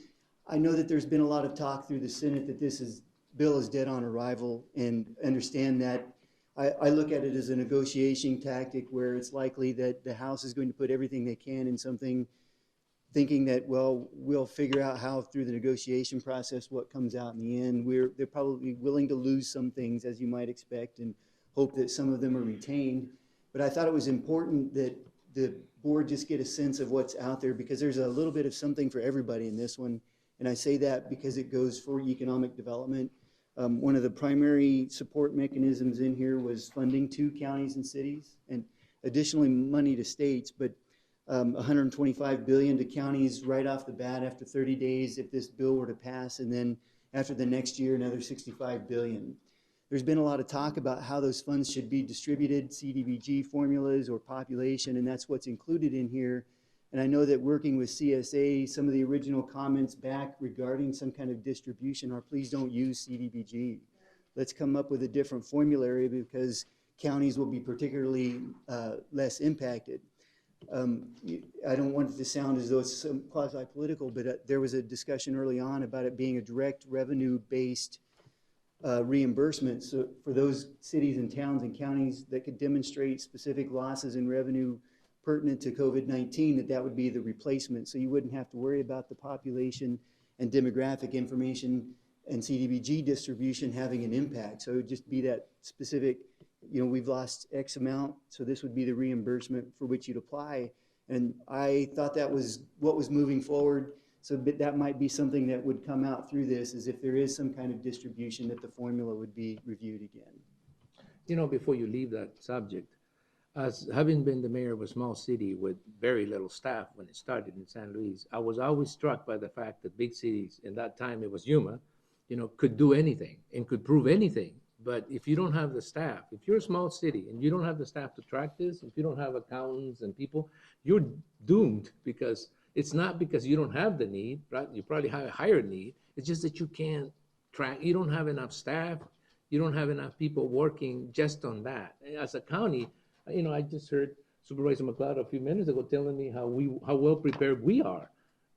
I know that there's been a lot of talk through the Senate that bill is dead on arrival, and understand that. I look at it as a negotiation tactic where it's likely that the House is going to put everything they can in something, thinking that, well, we'll figure out how through the negotiation process what comes out in the end. They're probably willing to lose some things, as you might expect, and hope that some of them are retained. But I thought it was important that the board just get a sense of what's out there, because there's a little bit of something for everybody in this one. And I say that because it goes for economic development. One of the primary support mechanisms in here was funding to counties and cities, and additionally money to states, but $125 billion to counties right off the bat after 30 days if this bill were to pass, and then after the next year, another $65 billion. There's been a lot of talk about how those funds should be distributed, CDBG formulas or population, and that's what's included in here. And I know that working with CSA, some of the original comments back regarding some kind of distribution are, please don't use CDBG. Let's come up with a different formulary, because counties will be particularly less impacted. I don't want it to sound as though it's some quasi-political, but there was a discussion early on about it being a direct revenue-based reimbursement. So for those cities and towns and counties that could demonstrate specific losses in revenue pertinent to COVID-19, that would be the replacement. So you wouldn't have to worry about the population and demographic information and CDBG distribution having an impact. So it would just be that specific, we've lost X amount, so this would be the reimbursement for which you'd apply. And I thought that was what was moving forward. So that might be something that would come out through this, is if there is some kind of distribution, that the formula would be reviewed again. Before you leave that subject, as having been the mayor of a small city with very little staff when it started in San Luis, I was always struck by the fact that big cities, in that time it was Yuma, could do anything and could prove anything. But if you don't have the staff, if you're a small city and you don't have the staff to track this, if you don't have accountants and people, you're doomed, because it's not because you don't have the need, right? You probably have a higher need. It's just that you can't track. You don't have enough staff. You don't have enough people working just on that. As a county, I just heard Supervisor McLeod a few minutes ago telling me how well prepared we are,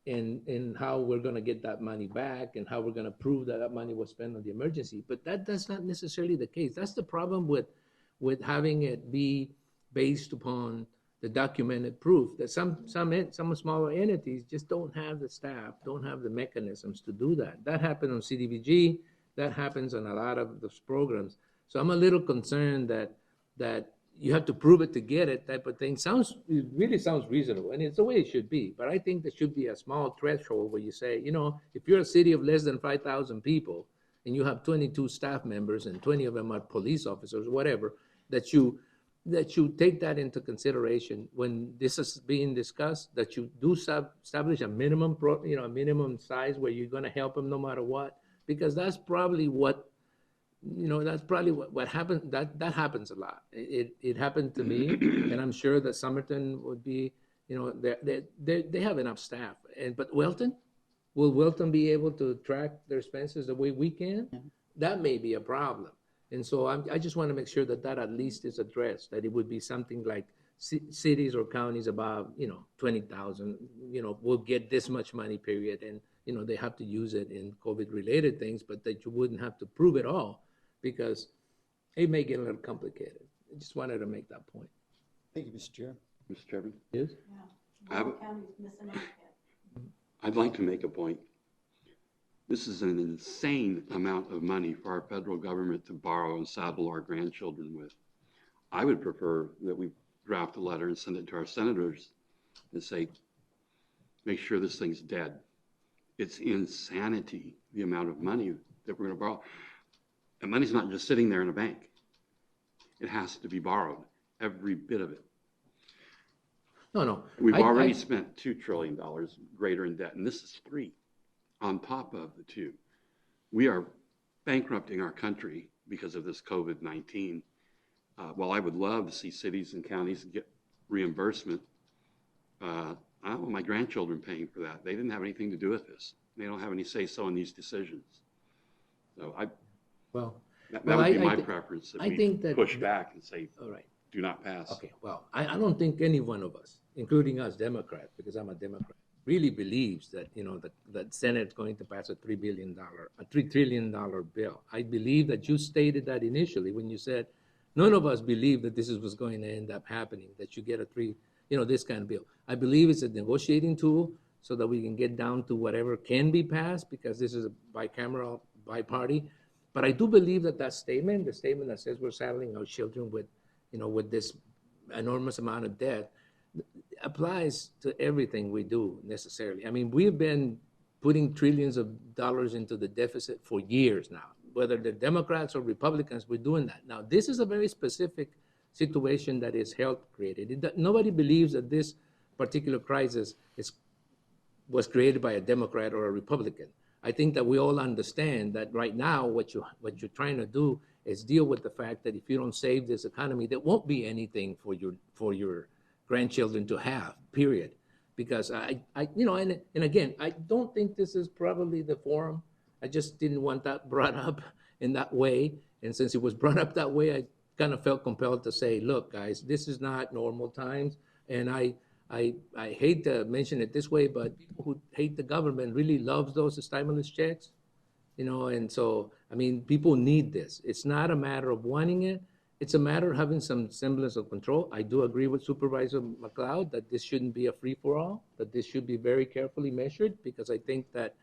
and how we're going to get that money back, and how we're going to prove that that money was spent on the emergency. But that's not necessarily the case. That's the problem with having it be based upon the documented proof, that some smaller entities just don't have the staff, don't have the mechanisms to do that. That happened on CDBG. That happens on a lot of those programs. So I'm a little concerned that you have to prove it to get it type of thing. It really sounds reasonable, and it's the way it should be. But I think there should be a small threshold where you say, if you're a city of less than 5,000 people and you have 22 staff members and 20 of them are police officers, whatever, that you take that into consideration when this is being discussed, that you do establish a minimum, a minimum size where you're going to help them no matter what, because that's probably what That's probably what happened. That happens a lot. It happened to me, and I'm sure that Somerton would be, they have enough staff. But Wilton, will Wilton be able to track their expenses the way we can? That may be a problem. And so I just want to make sure that at least is addressed, that it would be something like cities or counties about, 20,000, will get this much money, period. And, they have to use it in COVID-related things, but that you wouldn't have to prove it all because it may get a little complicated. I just wanted to make that point. Thank you, Mr. Chair. Mr. Chairman, Yes? Yeah. Rural counties missing out yet. I'd like to make a point. This is an insane amount of money for our federal government to borrow and saddle our grandchildren with. I would prefer that we draft a letter and send it to our senators and say, make sure this thing's dead. It's insanity, the amount of money that we're going to borrow. And money's not just sitting there in a bank. It has to be borrowed, every bit of it. No. We've already spent $2 trillion greater in debt, and this is 3 on top of the 2. We are bankrupting our country because of this COVID-19. While I would love to see cities and counties get reimbursement, I don't want my grandchildren paying for that. They didn't have anything to do with this. They don't have any say-so in these decisions. So that would be my preference, that we push back and say, all right, do not pass. Okay, well, I don't think any one of us, including us Democrats, because I'm a Democrat, really believes that, that Senate's going to pass a $3 trillion bill. I believe that you stated that initially when you said, none of us believe that this is what's going to end up happening, that you get this kind of bill. I believe it's a negotiating tool so that we can get down to whatever can be passed, because this is a bicameral, bi-party. But I do believe that the statement that says we're saddling our children with, with this enormous amount of debt, applies to everything we do necessarily. I mean, we've been putting trillions of dollars into the deficit for years now. Whether they're Democrats or Republicans, we're doing that. Now, this is a very specific situation that is health created. Nobody believes that this particular crisis was created by a Democrat or a Republican. I think that we all understand that right now what you're trying to do is deal with the fact that if you don't save this economy, there won't be anything for your grandchildren to have, period. Because and again, I don't think this is probably the forum. I just didn't want that brought up in that way. And since it was brought up that way, I kind of felt compelled to say, look, guys, this is not normal times. And I hate to mention it this way, but people who hate the government really loves those stimulus checks, and so, I mean, people need this. It's not a matter of wanting it. It's a matter of having some semblance of control. I do agree with Supervisor McLeod that this shouldn't be a free-for-all, that this should be very carefully measured, because I think that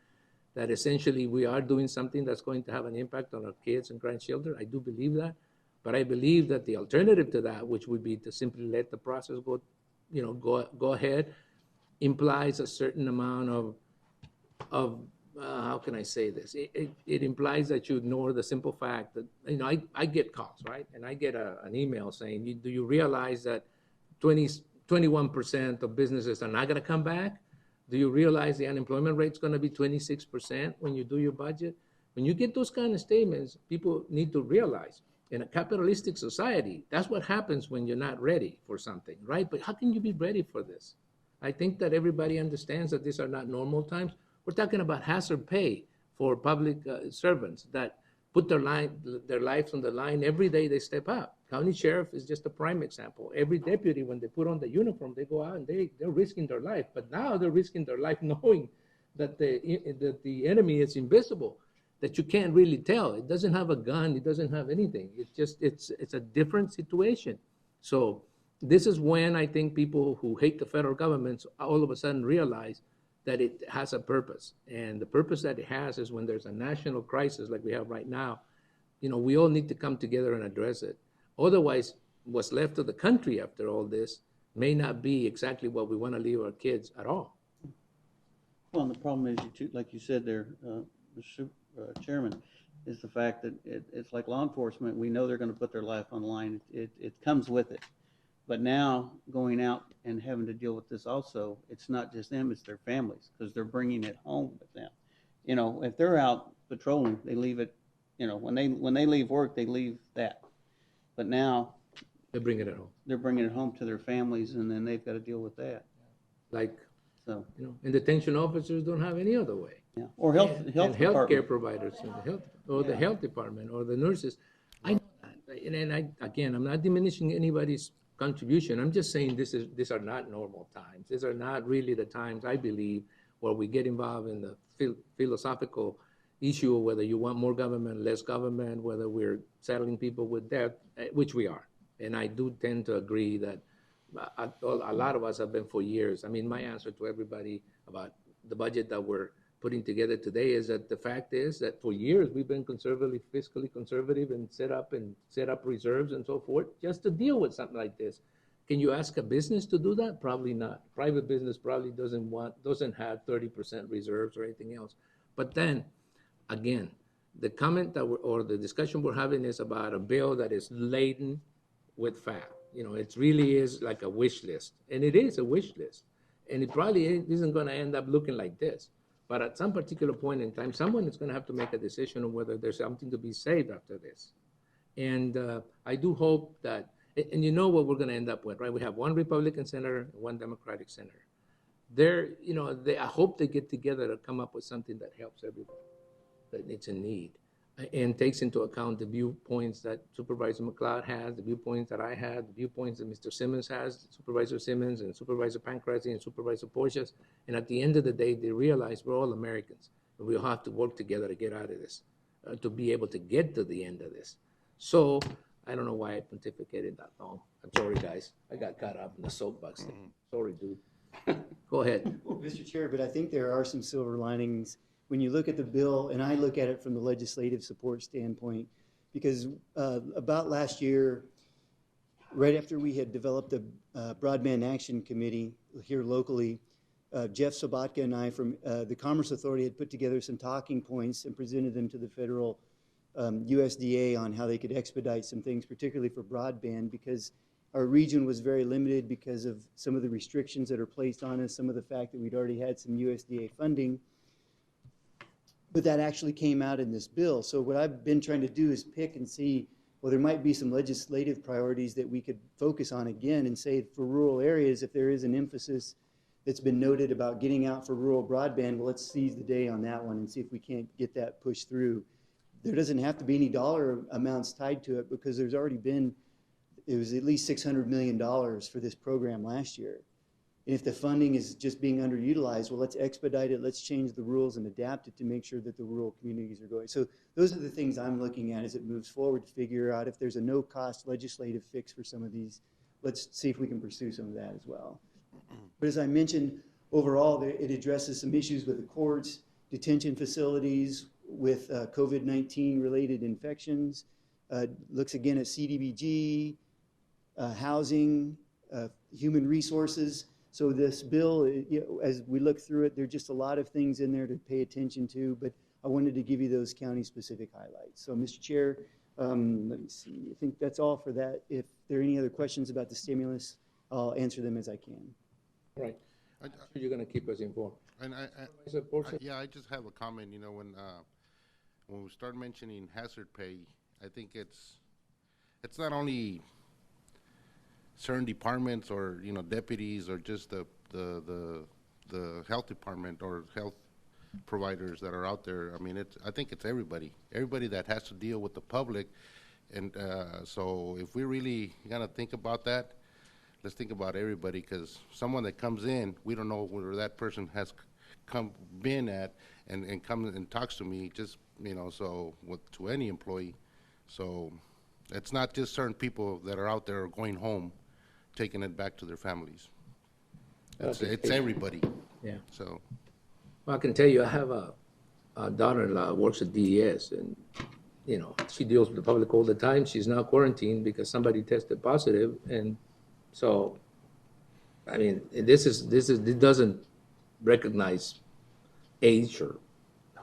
essentially we are doing something that's going to have an impact on our kids and grandchildren. I do believe that. But I believe that the alternative to that, which would be to simply let the process go ahead, implies a certain amount of how can I say this? It implies that you ignore the simple fact that, I get calls, right? And I get an email saying, do you realize that 21% of businesses are not going to come back? Do you realize the unemployment rate is going to be 26% when you do your budget? When you get those kind of statements, people need to realize in a capitalistic society, that's what happens when you're not ready for something, right? But how can you be ready for this? I think that everybody understands that these are not normal times. We're talking about hazard pay for public servants that put their lives on the line every day they step up. County sheriff is just a prime example. Every deputy, when they put on the uniform, they go out and they're risking their life. But now they're risking their life knowing that the enemy is invisible, that you can't really tell. It doesn't have a gun. It doesn't have anything. It's a different situation. So this is when I think people who hate the federal government all of a sudden realize that it has a purpose. And the purpose that it has is when there's a national crisis like we have right now, we all need to come together and address it. Otherwise, what's left of the country after all this may not be exactly what we want to leave our kids at all. Well, and the problem is, like you said there, Mr. Chairman, is the fact that it's like law enforcement. We know they're going to put their life on the line. It comes with it. But now going out and having to deal with this also, it's not just them, it's their families, because they're bringing it home with them. If they're out patrolling, they leave it You know, when they leave work, they leave that. But now They bring it at home. they're bringing it home to their families, and then they've got to deal with that. Like, So, and detention officers don't have any other way. yeah. Or health And department. healthcare providers, and the Yeah. health department, or the nurses. I know that. Again, I'm not diminishing anybody's contribution. I'm just saying these are not normal times. These are not really the times, I believe, where we get involved in the philosophical issue of whether you want more government, less government, whether we're saddling people with debt, which we are. And I do tend to agree that a lot of us have been for years. I mean, my answer to everybody about the budget that we're putting together today is that the fact is that for years we've been fiscally conservative, and set up reserves and so forth just to deal with something like this. Can you ask a business to do that? Probably not. Private business probably doesn't have 30% reserves or anything else. But then again, the comment or the discussion we're having is about a bill that is laden with fat. It really is like a wish list, and it is a wish list, and it probably isn't going to end up looking like this. But at some particular point in time, someone is going to have to make a decision on whether there's something to be saved after this. And I do hope that, and you know what we're going to end up with, right? We have one Republican senator and one Democratic senator. I hope they get together to come up with something that helps everybody, that it's a need, and takes into account the viewpoints that Supervisor McLeod has, the viewpoints that I had, the viewpoints that Mr. Simmons has, Supervisor Simmons and Supervisor Pancrasi and Supervisor Porcias. And at the end of the day, they realize we're all Americans, and we'll have to work together to get out of this, to be able to get to the end of this. So I don't know why I pontificated that long. I'm sorry, guys. I got caught up in the soapbox thing. Sorry, dude. Go ahead. Well, Mr. Chair, but I think there are some silver linings when you look at the bill, and I look at it from the legislative support standpoint, because about last year, right after we had developed a broadband action committee here locally, Jeff Sobotka and I from the Commerce Authority had put together some talking points and presented them to the federal USDA on how they could expedite some things, particularly for broadband, because our region was very limited because of some of the restrictions that are placed on us, some of the fact that we'd already had some USDA funding. But that actually came out in this bill. So what I've been trying to do is pick and see, well, there might be some legislative priorities that we could focus on again and say for rural areas, if there is an emphasis that's been noted about getting out for rural broadband, well, let's seize the day on that one and see if we can't get that pushed through. There doesn't have to be any dollar amounts tied to it, because there's already been, it was at least $600 million for this program last year. And if the funding is just being underutilized, well, let's expedite it, let's change the rules and adapt it to make sure that the rural communities are going. So those are the things I'm looking at as it moves forward, to figure out if there's a no-cost legislative fix for some of these. Let's see if we can pursue some of that as well. But as I mentioned, overall, it addresses some issues with the courts, detention facilities, with COVID-19 related infections, looks again at CDBG, housing, human resources. So this bill, as we look through it, there are just a lot of things in there to pay attention to, but I wanted to give you those county-specific highlights. So, Mr. Chair, let me see. I think that's all for that. If there are any other questions about the stimulus, I'll answer them as I can. All right. You're going to keep us informed. And I just have a comment. When we start mentioning hazard pay, I think it's not only certain departments or deputies or just the health department or health providers that are out there. I mean, I think it's everybody that has to deal with the public. And so if we really gonna think about that, let's think about everybody, because someone that comes in, we don't know where that person has been at and comes and talks to me, just so to any employee. So it's not just certain people that are out there going home taking it back to their families. It's everybody. Yeah. So, well, I can tell you, I have a daughter-in-law who works at DES, and she deals with the public all the time. She's now quarantined because somebody tested positive, and so, I mean, it doesn't recognize age or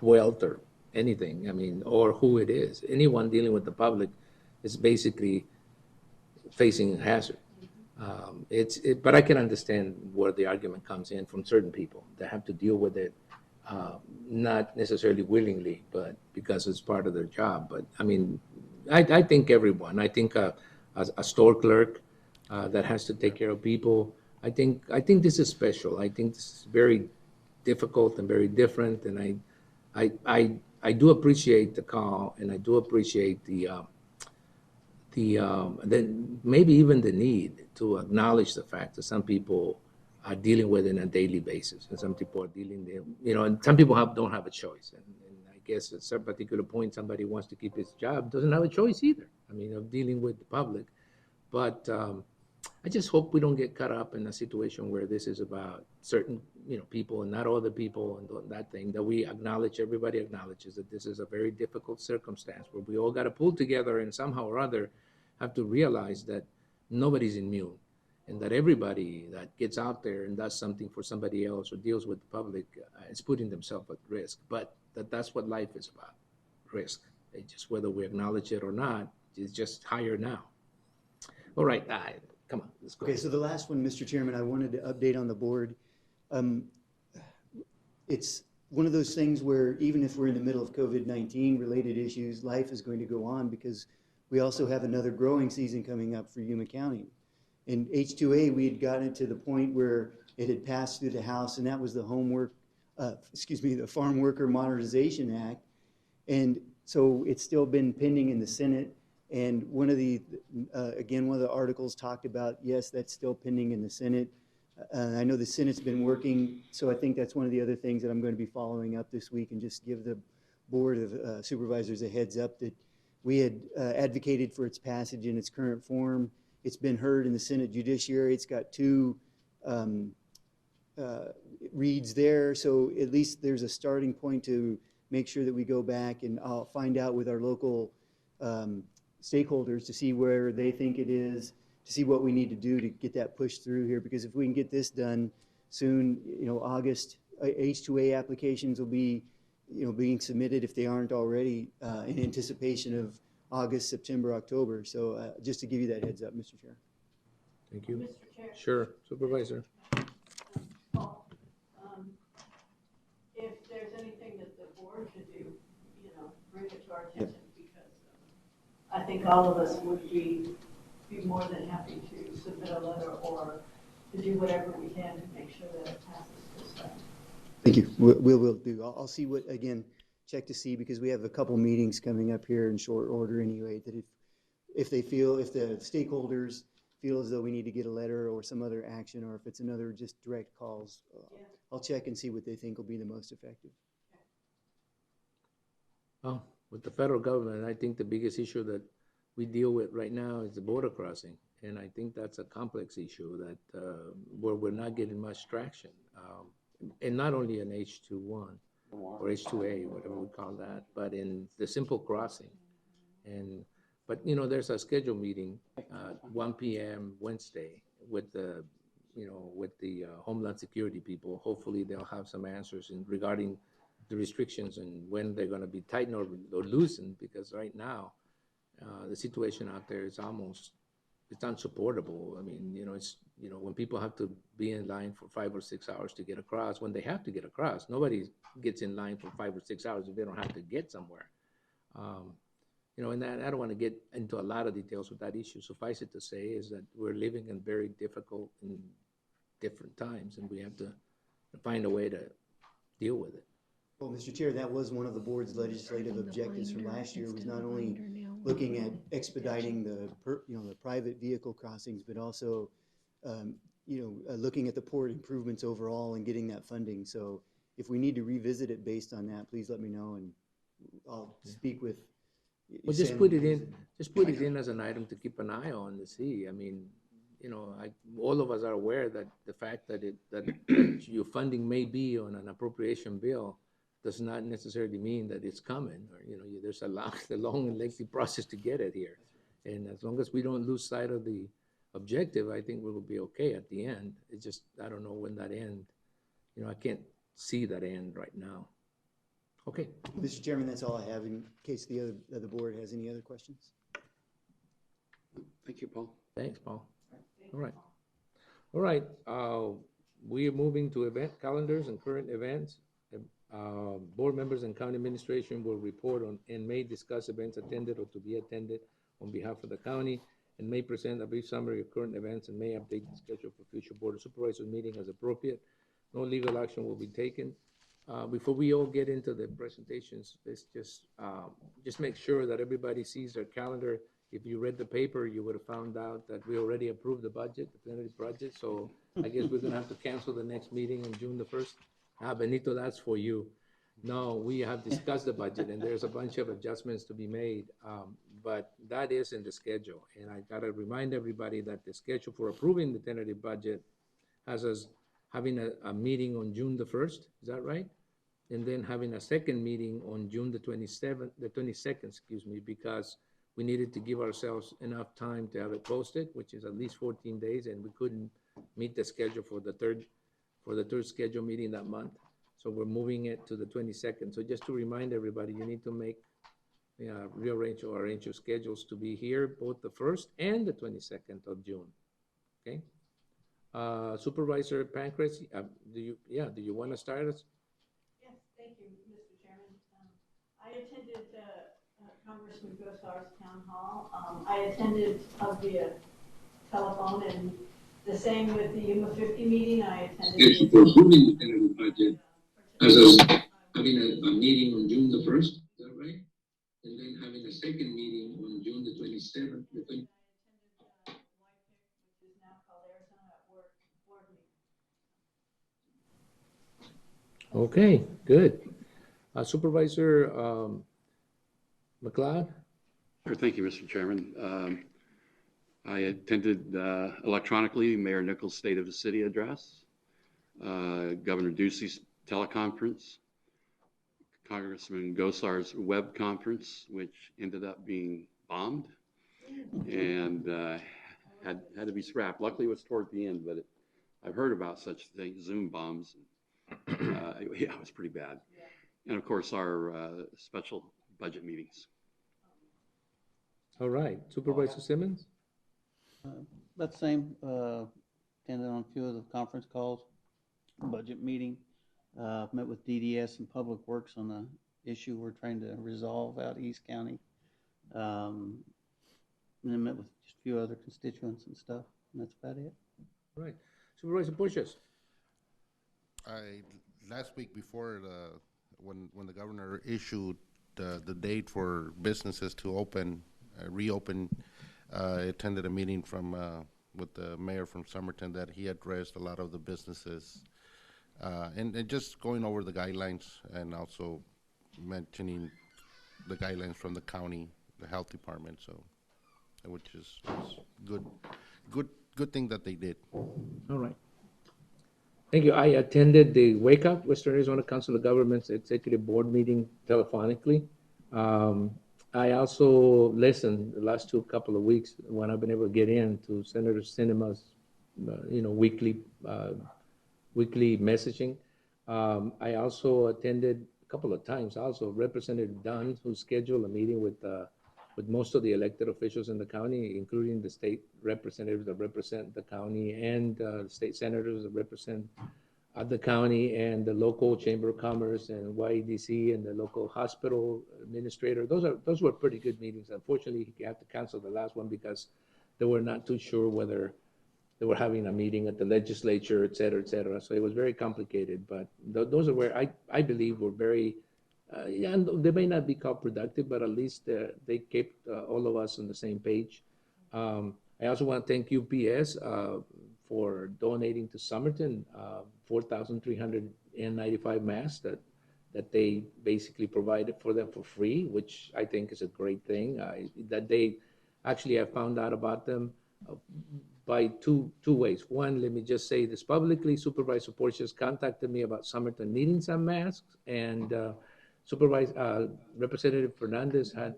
wealth or anything. I mean, or who it is. Anyone dealing with the public is basically facing a hazard. But I can understand where the argument comes in from certain people that have to deal with it not necessarily willingly, but because it's part of their job. But I mean, I think everyone. I think a store clerk that has to take care of people. I think this is special. I think this is very difficult and very different. And I do appreciate the call, and I do appreciate then maybe even the need to acknowledge the fact that some people are dealing with it on a daily basis, and some people are dealing, and some people don't have a choice. And I guess at some particular point, somebody wants to keep his job, doesn't have a choice either. I mean, of dealing with the public. But I just hope we don't get caught up in a situation where this is about certain, people and not all the people and that thing, that we acknowledge, everybody acknowledges that this is a very difficult circumstance where we all got to pull together and somehow or other have to realize that nobody's immune, and that everybody that gets out there and does something for somebody else or deals with the public is putting themselves at risk. But that's what life is about, risk. It's just whether we acknowledge it or not, it's just higher now. All right, come on, let's go. Okay, so the last one, Mr. Chairman, I wanted to update on the board. It's one of those things where even if we're in the middle of COVID-19 related issues, life is going to go on because we also have another growing season coming up for Yuma County. In H2A, we had gotten to the point where it had passed through the House, and that was the the Farm Worker Modernization Act. And so it's still been pending in the Senate. And one of the articles talked about, yes, that's still pending in the Senate. I know the Senate's been working, so I think that's one of the other things that I'm going to be following up this week, and just give the Board of Supervisors a heads up that we had advocated for its passage in its current form. It's been heard in the Senate Judiciary. It's got 2 reads there, so at least there's a starting point to make sure that we go back, and I'll find out with our local stakeholders to see where they think it is, to see what we need to do to get that pushed through here. Because if we can get this done soon, August, H2A applications will be, being submitted if they aren't already, in anticipation of August, September, October. So just to give you that heads up, Mr. Chair. Thank you. Mr. Chair. Sure, Supervisor. Paul, if there's anything that the board could do, bring it to our attention, because I think all of us would be more than happy to submit a letter or to do whatever we can to make sure that it passes this time. Thank you. We'll do. I'll see what, again, check to see, because we have a couple meetings coming up here in short order anyway, that if the stakeholders feel as though we need to get a letter or some other action, or if it's another just direct calls, I'll check and see what they think will be the most effective. Well, with the federal government, I think the biggest issue that we deal with right now is the border crossing. And I think that's a complex issue that where we're not getting much traction. And not only in H21 or H2A, whatever we call that, but in the simple crossing. But there's a scheduled meeting, 1 p.m. Wednesday with the Homeland Security people. Hopefully they'll have some answers regarding the restrictions and when they're going to be tightened or loosened, because right now the situation out there is it's unsupportable. I mean, it's when people have to be in line for 5 or 6 hours to get across, when they have to get across, nobody gets in line for 5 or 6 hours if they don't have to get somewhere. And I don't want to get into a lot of details with that issue. Suffice it to say is that we're living in very difficult and different times, and we have to find a way to deal with it. Well, Mr. Chair, that was one of the board's legislative objectives from last year, was not only looking at expediting the private vehicle crossings, but also looking at the port improvements overall and getting that funding. So if we need to revisit it based on that, please let me know, and I'll speak with. Well, just put it in as an item to keep an eye on to see. I mean, all of us are aware that the fact that your funding may be on an appropriation bill does not necessarily mean that it's coming, or there's a long and lengthy process to get it here. And as long as we don't lose sight of the objective, I think we will be okay at the end. It's just, I don't know when that end. I can't see that end right now. Okay. Mr. Chairman, that's all I have in case the board has any other questions. Thank you, Paul. Thanks, Paul. All right. We are moving to event calendars and current events. Board members and county administration will report on and may discuss events attended or to be attended on behalf of the county, and may present a brief summary of current events and may update the schedule for future Board of Supervisors meeting as appropriate. No legal action will be taken. Before we all get into the presentations, let's just make sure that everybody sees their calendar. If you read the paper, you would have found out that we already approved the budget, the tentative budget, so I guess we're gonna have to cancel the next meeting on June the 1st. Benito, that's for you. No, we have discussed the budget and there's a bunch of adjustments to be made, but that is in the schedule. And I gotta remind everybody that the schedule for approving the tentative budget has us having a meeting on June the 1st, is that right? And then having a second meeting on June the 22nd, excuse me, because we needed to give ourselves enough time to have it posted, which is at least 14 days, and we couldn't meet the schedule for the third scheduled meeting that month. So we're moving it to the 22nd. So just to remind everybody, you need to make rearrange or arrange your schedules to be here both the 1st and the 22nd of June. Okay. Supervisor Pancras, do you want to start us? Yes, thank you, Mr. Chairman. I attended Congressman Gosar's town hall. I attended via telephone, and the same with the Yuma 50 meeting. I attended. For approving the tentative budget, as us having a meeting on June the 1st, is that right? And then having a second meeting on June the 27th. I attended YPIC, which is now called Arizona at Work board meeting. Okay, good. Supervisor McLeod? Sure, thank you, Mr. Chairman. I attended electronically Mayor Nichols' State of the City address, Governor Ducey's teleconference, Congressman Gosar's web conference, which ended up being bombed and had to be scrapped. Luckily, it was toward the end, but I've heard about such things, Zoom bombs. Yeah, it was pretty bad. And of course, our special budget meetings. All right, Supervisor Simmons? That same, attended on a few of the conference calls, budget meeting, met with DDS and Public Works on the issue we're trying to resolve out East County. And then met with just a few other constituents and stuff, and that's about it. All right, Supervisor Bushes? Last week before when the governor issued the date for businesses to reopen, I attended a meeting with the mayor from Somerton that he addressed a lot of the businesses and just going over the guidelines and also mentioning the guidelines from the county, the health department, so which is good thing that they did. All right. Thank you. I attended the Wake Up Western Arizona Council of Governments Executive Board meeting telephonically. I also listened the last couple of weeks when I've been able to get in to Senator Sinema's, weekly messaging. I also attended a couple of times. Also, Representative Dunn, who scheduled a meeting with most of the elected officials in the county, including the state representatives that represent the county and state senators that represent the county and the local Chamber of Commerce and YEDC and the local hospital administrator. Those were pretty good meetings. Unfortunately, he had to cancel the last one because they were not too sure whether they were having a meeting at the legislature, et cetera, et cetera. So it was very complicated, but those are where I believe were very, they may not be called productive, but at least they kept all of us on the same page. I also want to thank UPS for donating to Somerton 4,395 masks that they basically provided for them for free, which I think is a great thing. That they actually have found out about them by two ways. One, let me just say this publicly, Supervisor Porcius contacted me about Somerton needing some masks, and Representative Fernandez had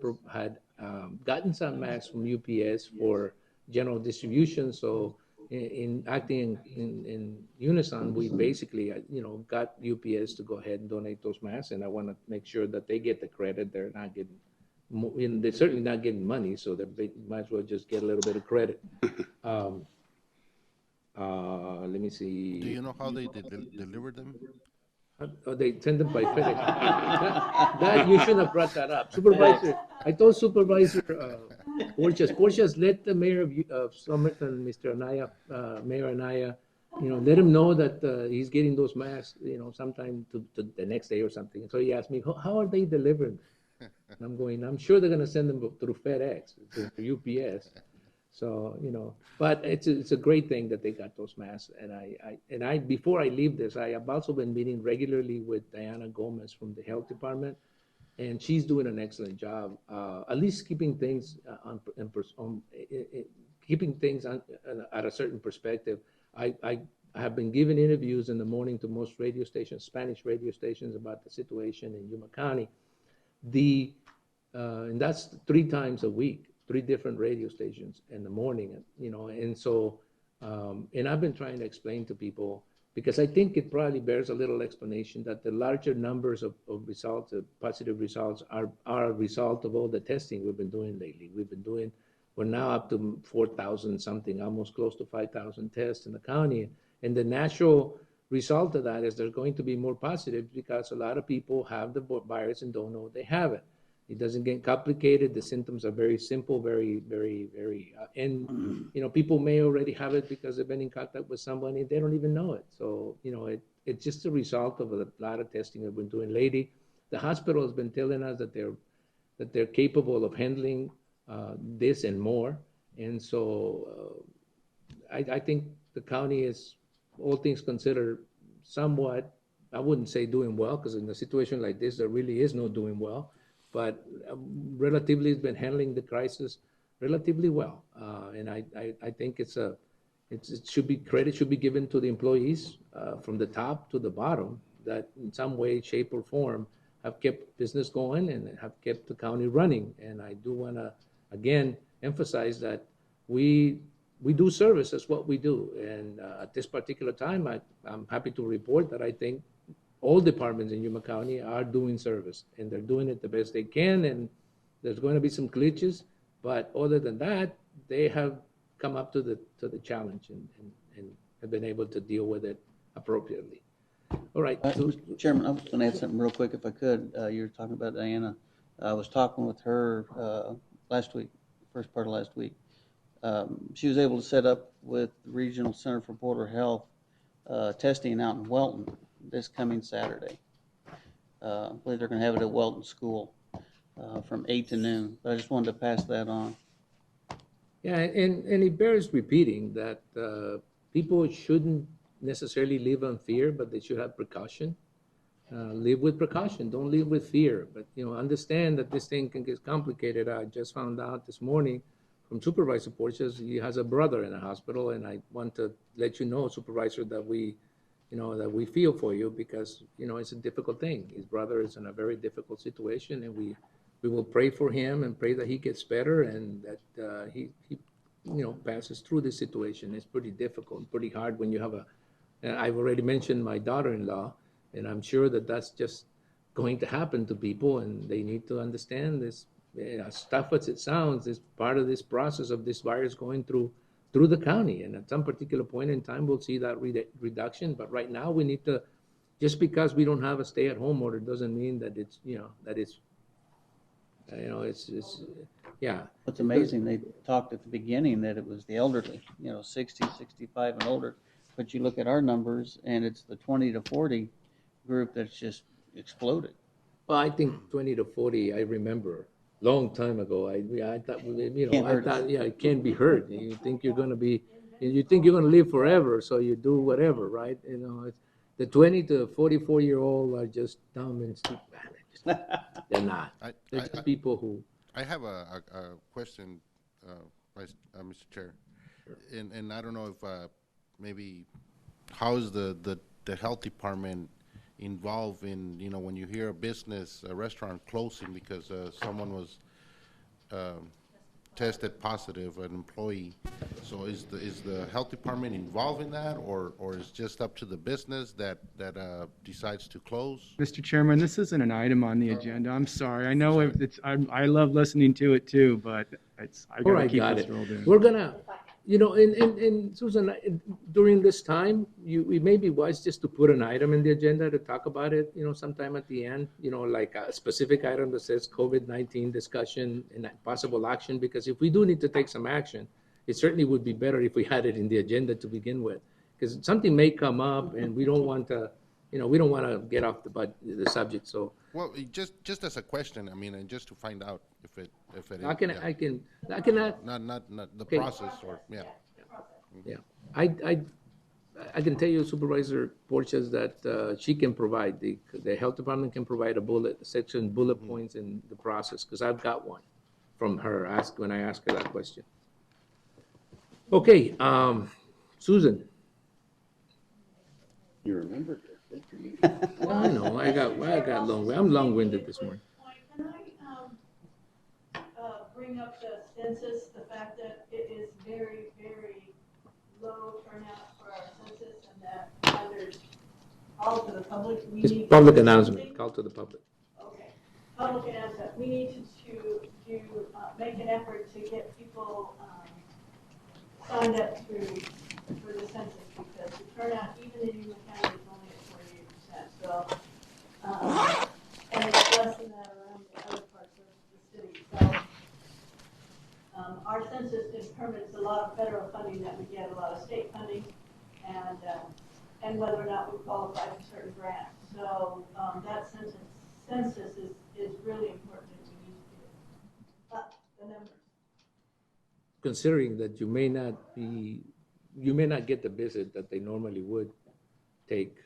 gotten some masks from UPS for general distribution. So in acting in unison, we basically, got UPS to go ahead and donate those masks, and I want to make sure that they get the credit. They're not getting, they're certainly not getting money, so they might as well just get a little bit of credit. Let me see. Do you know how they delivered them? They send them by FedEx. That, you shouldn't have brought that up. Supervisor, I told Supervisor Porcias, let the mayor of Somerton, Mr. Anaya, Mayor Anaya, let him know that he's getting those masks, sometime to the next day or something. So he asked me, how are they delivered? And I'm going, I'm sure they're going to send them through FedEx, through UPS. So, but it's a great thing that they got those masks. And I before I leave this, I have also been meeting regularly with Diana Gomez from the health department, and she's doing an excellent job, at least keeping things keeping things at a certain perspective. I have been giving interviews in the morning to most radio stations, Spanish radio stations, about the situation in Yuma County. And that's 3 times a week, 3 different radio stations in the morning, and so, and I've been trying to explain to people, because I think it probably bears a little explanation, that the larger numbers of results, positive results, are a result of all the testing we've been doing lately. We're now up to 4,000 something, almost close to 5,000 tests in the county. And the natural result of that is there's going to be more positives, because a lot of people have the virus and don't know they have it. It doesn't get complicated. The symptoms are very simple, very, very, very, and people may already have it because they've been in contact with somebody and they don't even know it. So, it's just a result of a lot of testing we've been doing lately. The hospital has been telling us that they're capable of handling this and more. And so I think the county is, all things considered, somewhat, I wouldn't say doing well, because in a situation like this, there really is no doing well, but relatively has been handling the crisis relatively well. And I think credit should be given to the employees from the top to the bottom, that in some way, shape, or form have kept business going and have kept the county running. And I do want to, again, emphasize that we do service. That's what we do. And at this particular time, I'm happy to report that I think all departments in Yuma County are doing service, and they're doing it the best they can. And there's going to be some glitches, but other than that, they have come up to the challenge and have been able to deal with it appropriately. All right. Mr. Chairman, I was going to add something real quick if I could. You were talking about Diana. I was talking with her last week, first part of last week. She was able to set up with the Regional Center for Border Health testing out in Welton this coming Saturday. I believe they're going to have it at Welton School from 8 to noon. But I just wanted to pass that on. Yeah, and it bears repeating that people shouldn't necessarily live on fear, but they should have precaution. Live with precaution. Don't live with fear. But understand that this thing can get complicated. I just found out this morning from Supervisor Porcias, he has a brother in the hospital, and I want to let you know, Supervisor, that we feel for you, because it's a difficult thing. His brother is in a very difficult situation, and we will pray for him and pray that he gets better and that he passes through this situation. It's pretty difficult, pretty hard when you have I've already mentioned my daughter-in-law, and I'm sure that that's just going to happen to people, and they need to understand this. As tough as it sounds, is part of this process of this virus going through the county. And at some particular point in time, we'll see that reduction. But right now, we need to, just because we don't have a stay-at-home order doesn't mean that it's, yeah. What's amazing, they talked at the beginning that it was the elderly, 60, 65 and older. But you look at our numbers, and it's the 20 to 40 group that's just exploded. Well, I think 20 to 40, I remember. Long time ago, I thought, it can't be hurt. You think you're going to live forever, so you do whatever, right? The 20 to 44-year-old are just dumb and stupid. They're not. They're just people who. I have a question, Mr. Chair, and I don't know if maybe how is the health department involved in, when you hear a restaurant closing because someone was tested positive, an employee. So is the health department involved in that, or is just up to the business that decides to close? Mr. Chairman, this isn't an item on the agenda. I'm sorry. I know I love listening to it too, but I gotta keep this rolled in. You know, and Susan, during this time, it may be wise just to put an item in the agenda to talk about it, you know, sometime at the end, you know, like a specific item that says COVID-19 discussion and possible action, because if we do need to take some action, it certainly would be better if we had it in the agenda to begin with, because something may come up and we don't want to, you know, we don't want to get off the subject, so. Well, just as a question, I mean, and just to find out if it I can, yeah. I can, I can, Not the Okay. process or, yeah. yeah, I can tell you Supervisor Porches that she can provide, the health department can provide bullet points in the process, because I've got one from her, when I asked her that question. Okay, Susan. You remembered it, didn't you? I know, I'm long-winded this morning. Can I bring up the census, the fact that it is very, very low turnout for our census, and that there's call to the public. It's public announcement, call to the public. Okay, public announcement. We need to make an effort to get people signed up for the census, because the turnout, even in Yuma County, is only at 48%. So, and it's less than that around the other parts of the city. So, our census determines a lot of federal funding that we get, a lot of state funding, and whether or not we qualify for certain grants. So that census is really important, and we need to do up the numbers. Considering that you may not get the visit that they normally would take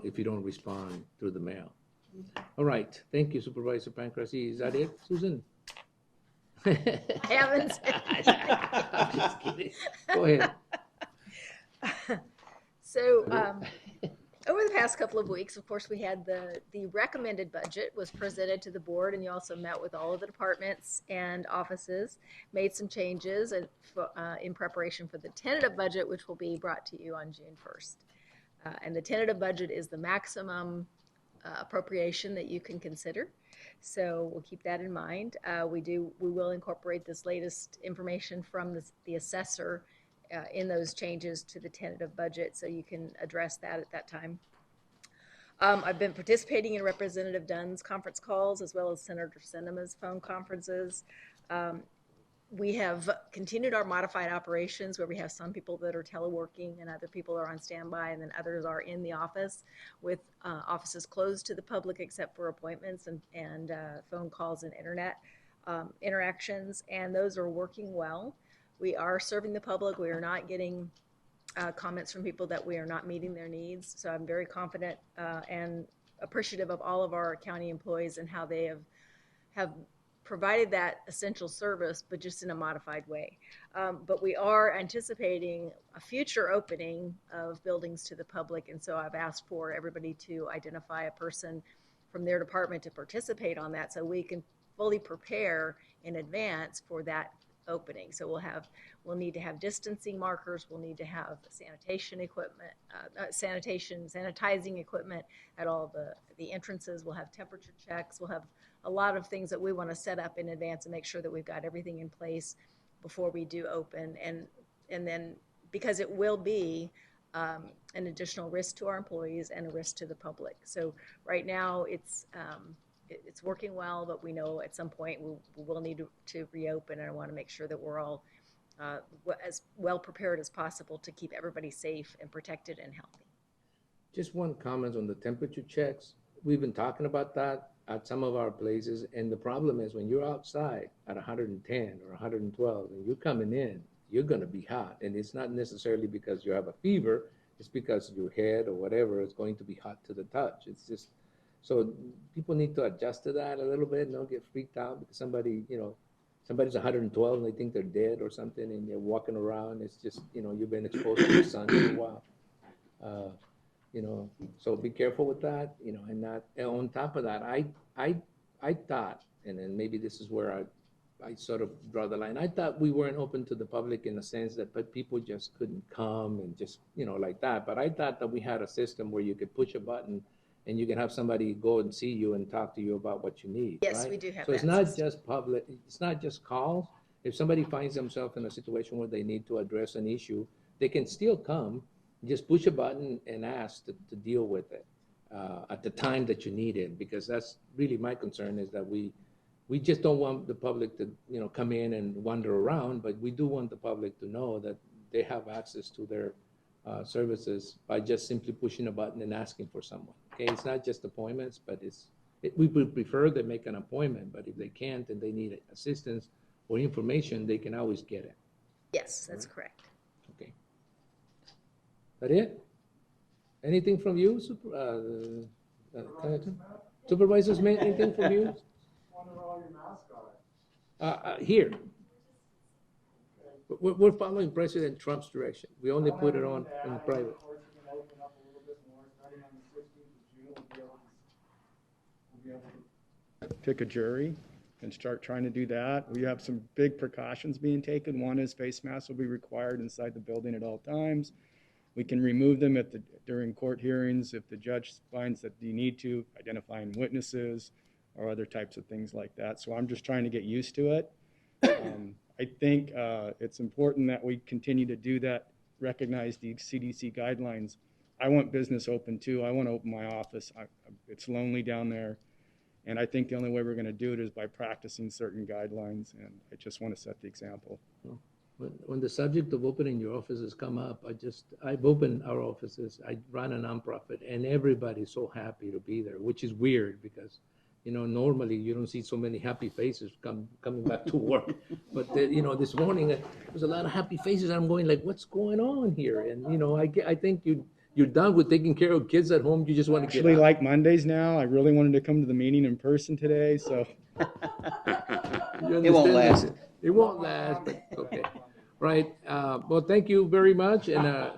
if you don't respond through the mail. All right, thank you, Supervisor Pancrasi. Is that it, Susan? I haven't. I'm just kidding. Go ahead. So, over the past couple of weeks, of course, we had the recommended budget was presented to the board, and you also met with all of the departments and offices, made some changes in preparation for the tentative budget, which will be brought to you on June 1st. And the tentative budget is the maximum appropriation that you can consider. So we'll keep that in mind. We will incorporate this latest information from the assessor in those changes to the tentative budget, so you can address that at that time. I've been participating in Representative Dunn's conference calls as well as Senator Sinema's phone conferences. We have continued our modified operations, where we have some people that are teleworking and other people are on standby, and then others are in the office, with offices closed to the public except for appointments and phone calls and internet interactions, and those are working well. We are serving the public. We are not getting comments from people that we are not meeting their needs. So I'm very confident and appreciative of all of our county employees and how they have provided that essential service, but just in a modified way. But we are anticipating a future opening of buildings to the public, and so I've asked for everybody to identify a person from their department to participate on that, so we can fully prepare in advance for that opening. So we'll need to have distancing markers, we'll need to have sanitation equipment, sanitizing equipment at all the entrances, we'll have temperature checks, we'll have a lot of things that we want to set up in advance and make sure that we've got everything in place before we do open. And then, because it will be an additional risk to our employees and a risk to the public. So right now it's working well, but we know at some point we will need to reopen, and I want to make sure that we're all as well prepared as possible to keep everybody safe and protected and healthy. Just one comment on the temperature checks. We've been talking about that at some of our places, and the problem is when you're outside at 110 or 112 and you're coming in, you're going to be hot, and it's not necessarily because you have a fever, it's because your head or whatever is going to be hot to the touch. It's just, so people need to adjust to that a little bit and don't get freaked out because somebody's 112 and they think they're dead or something, and they're walking around. It's just, you've been exposed to the sun for a while. So be careful with that, and not, and on top of that, I thought, and then maybe this is where I sort of draw the line. I thought we weren't open to the public in the sense that but people just couldn't come and just, like that. But I thought that we had a system where you could push a button and you can have somebody go and see you and talk to you about what you need. Yes, right? we do have So that it's not system. just public, it's not just calls, If somebody finds themselves in a situation where they need to address an issue, they can still come, just push a button and ask to deal with it at the time that you need it, because that's really my concern, is that we just don't want the public to, come in and wander around, but we do want the public to know that they have access to their services by just simply pushing a button and asking for someone. Okay, it's not just appointments, but we would prefer they make an appointment, but if they can't and they need assistance or information, they can always get it. Yes, that's correct. Okay. That it? Anything from you, Supervisors, anything from you? Here. We're following President Trump's direction. We only put it on in private. Pick a jury and start trying to do that. We have some big precautions being taken. One is face masks will be required inside the building at all times. We can remove them during court hearings if the judge finds that you need to, identifying witnesses or other types of things like that. So I'm just trying to get used to it. I think it's important that we continue to do that, recognize the CDC guidelines. I want business open too. I want to open my office. It's lonely down there. And I think the only way we're going to do it is by practicing certain guidelines. And I just want to set the example. When the subject of opening your offices come up, I've opened our offices. I run a nonprofit, and everybody's so happy to be there, which is weird because, normally you don't see so many happy faces coming back to work. But, this morning there was a lot of happy faces. I'm going like, what's going on here? And, I think you're done with taking care of kids at home. You just want to get Actually, out. like Mondays now, I really wanted to come to the meeting in person today, so. It won't last. It won't last, but okay. Right. Well, thank you very much. And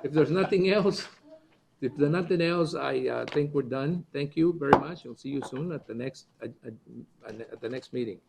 if there's nothing else, I think we're done. Thank you very much. We'll see you soon at the next meeting.